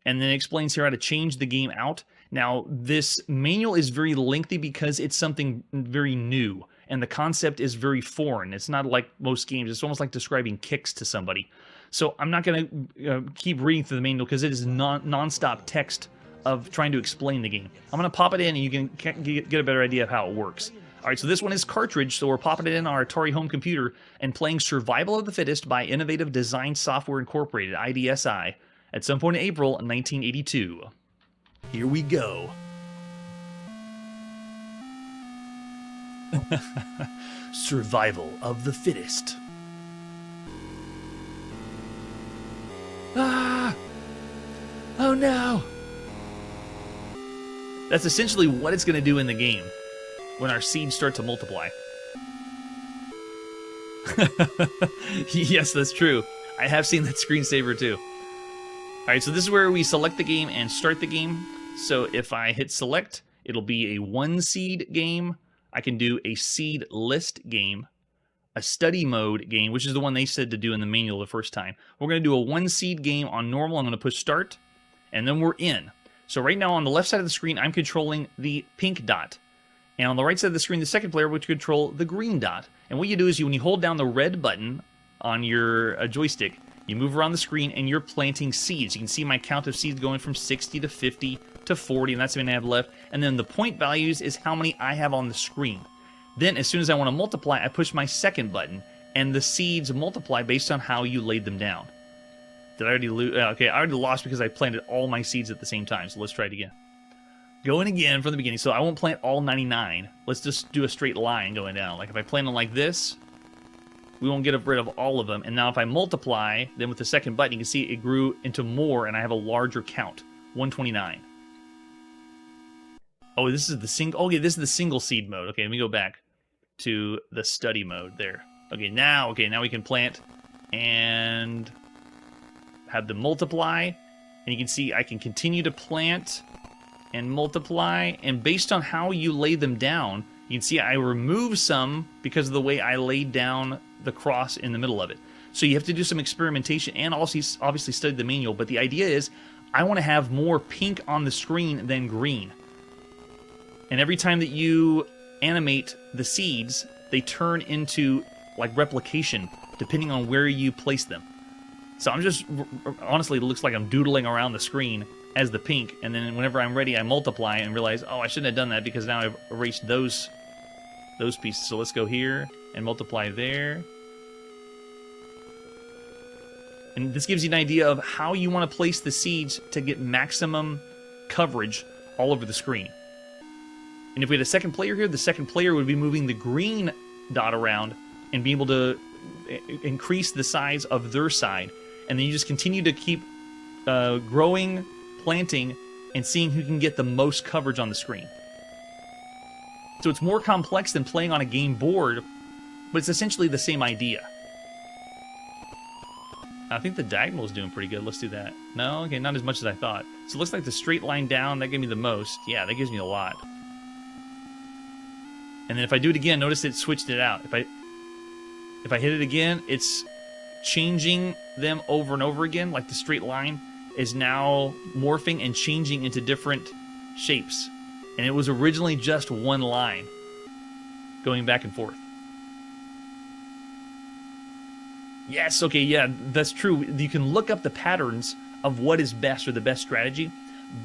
And then it explains here how to change the game out. Now, this manual is very lengthy because it's something very new, and the concept is very foreign. It's not like most games. It's almost like describing kicks to somebody. So I'm not going to keep reading through the manual because it is non-stop text of trying to explain the game. I'm going to pop it in, and you can get a better idea of how it works. All right, so this one is cartridge, so we're popping it in our Atari home computer and playing Survival of the Fittest by Innovative Design Software Incorporated, IDSI, at some point in April 1982. Here we go. Survival of the Fittest. Ah! Oh no! That's essentially what it's going to do in the game when our seeds start to multiply. Yes, that's true. I have seen that screensaver too. Alright, so this is where we select the game and start the game. So if I hit select, it'll be a 1-seed game. I can do a seed list game, a study mode game, which is the one they said to do in the manual the first time. We're going to do a 1-seed game on normal. I'm going to push start, and then we're in. So right now on the left side of the screen, I'm controlling the pink dot. And on the right side of the screen, the second player would control the green dot. And what you do is when you hold down the red button on your joystick, You move around the screen, and you're planting seeds. You can see my count of seeds going from 60 to 50 to 40, and that's how many I have left. And then the point values is how many I have on the screen. Then, as soon as I want to multiply, I push my second button, and the seeds multiply based on how you laid them down. Did I already lose? Okay, I already lost because I planted all my seeds at the same time, so let's try it again. Going again from the beginning, so I won't plant all 99. Let's just do a straight line going down. Like if I plant them like this, we won't get rid of all of them. And now if I multiply, then with the second button, you can see it grew into more, and I have a larger count, 129. Oh, this is the single. Okay, this is the single seed mode. Okay, let me go back to the study mode there. Okay, now we can plant and have them multiply, and you can see I can continue to plant and multiply, and based on how you lay them down, you can see I remove some because of the way I laid down the cross in the middle of it. So you have to do some experimentation and also obviously study the manual, but the idea is I want to have more pink on the screen than green. And every time that you animate the seeds, they turn into like replication depending on where you place them. So I'm just, honestly, it looks like I'm doodling around the screen as the pink, and then whenever I'm ready, I multiply and realize, oh, I shouldn't have done that because now I've erased those pieces. So let's go here and multiply there. And this gives you an idea of how you want to place the seeds to get maximum coverage all over the screen. And if we had a second player here, the second player would be moving the green dot around and be able to increase the size of their side. And then you just continue to keep growing, planting, and seeing who can get the most coverage on the screen. So it's more complex than playing on a game board, but it's essentially the same idea. I think the diagonal is doing pretty good. Let's do that. No? Okay, not as much as I thought. So it looks like the straight line down, that gave me the most. Yeah, that gives me a lot. And then if I do it again, notice it switched it out. If I hit it again, it's changing them over and over again, like the straight line is now morphing and changing into different shapes. And it was originally just one line going back and forth. Yes, okay, yeah, that's true. You can look up the patterns of what is best or the best strategy.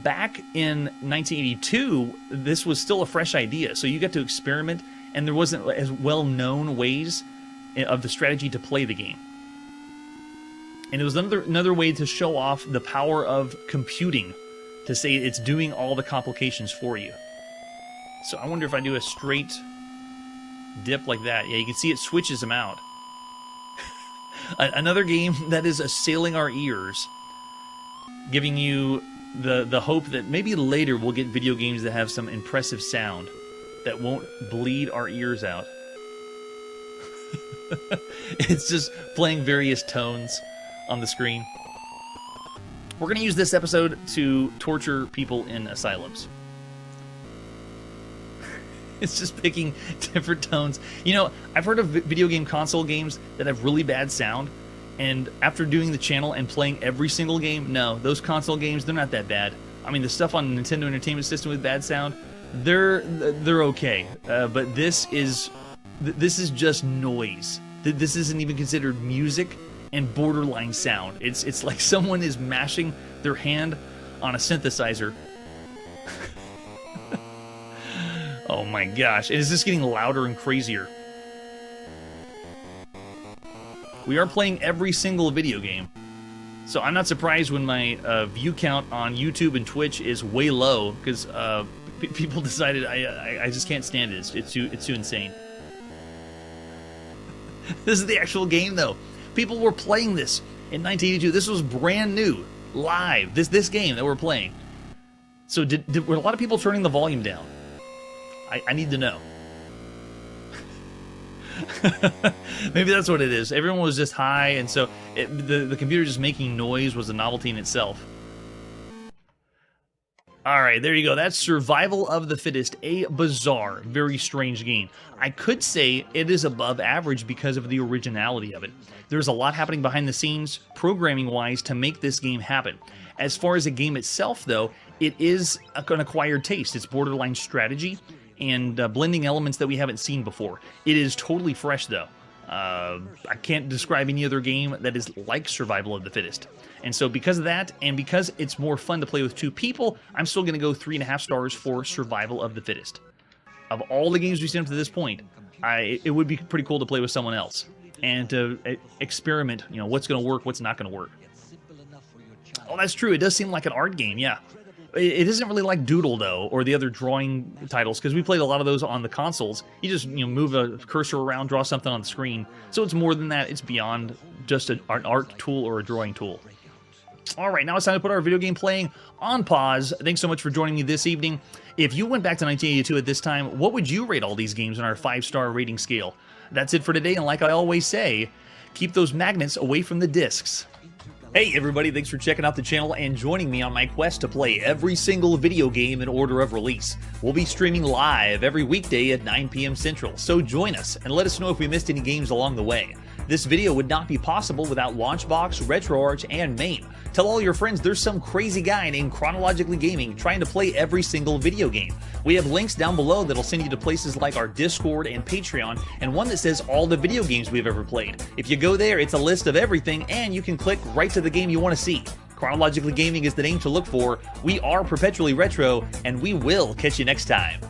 Back in 1982, this was still a fresh idea, so you got to experiment, and there wasn't as well-known ways of the strategy to play the game. And it was another way to show off the power of computing, to say it's doing all the complications for you. So I wonder if I do a straight dip like that. Yeah, you can see it switches them out. Another game that is assailing our ears, giving you the hope that maybe later we'll get video games that have some impressive sound that won't bleed our ears out. It's just playing various tones on the screen. We're going to use this episode to torture people in asylums. It's just picking different tones. You know, I've heard of video game console games that have really bad sound, and after doing the channel and playing every single game, no, those console games, they're not that bad. I mean, the stuff on the Nintendo Entertainment System with bad sound, they're okay. But this is just noise. This isn't even considered music and borderline sound. It's like someone is mashing their hand on a synthesizer. Oh my gosh, it is just getting louder and crazier. We are playing every single video game, so I'm not surprised when my view count on YouTube and Twitch is way low, because people decided I just can't stand it. It's too insane. This is the actual game, though. People were playing this in 1982. This was brand new, live. This game that we're playing. So were a lot of people turning the volume down? I need to know. Maybe that's what it is. Everyone was just high, and so the computer just making noise was a novelty in itself. Alright, there you go. That's Survival of the Fittest, a bizarre, very strange game. I could say it is above average because of the originality of it. There's a lot happening behind the scenes, programming-wise, to make this game happen. As far as the game itself, though, it is an acquired taste. It's borderline strategy and blending elements that we haven't seen before. It is totally fresh, though. I can't describe any other game that is like Survival of the Fittest. And so because of that, and because it's more fun to play with 2 people, I'm still going to go 3.5 stars for Survival of the Fittest. Of all the games we've seen up to this point, it would be pretty cool to play with someone else and to experiment, you know, what's going to work, what's not going to work. Oh, that's true. It does seem like an art game, yeah. It isn't really like Doodle, though, or the other drawing titles, because we played a lot of those on the consoles. You just, you know, move a cursor around, draw something on the screen. So it's more than that. It's beyond just an art tool or a drawing tool. All right, now it's time to put our video game playing on pause. Thanks so much for joining me this evening. If you went back to 1982 at this time, what would you rate all these games on our 5-star rating scale? That's it for today, and like I always say, keep those magnets away from the discs. Hey everybody, thanks for checking out the channel and joining me on my quest to play every single video game in order of release. We'll be streaming live every weekday at 9 p.m. Central, so join us and let us know if we missed any games along the way. This video would not be possible without Launchbox, RetroArch, and MAME. Tell all your friends there's some crazy guy named Chronologically Gaming trying to play every single video game. We have links down below that'll send you to places like our Discord and Patreon, and one that says all the video games we've ever played. If you go there, it's a list of everything, and you can click right to the game you want to see. Chronologically Gaming is the name to look for. We are perpetually retro, and we will catch you next time.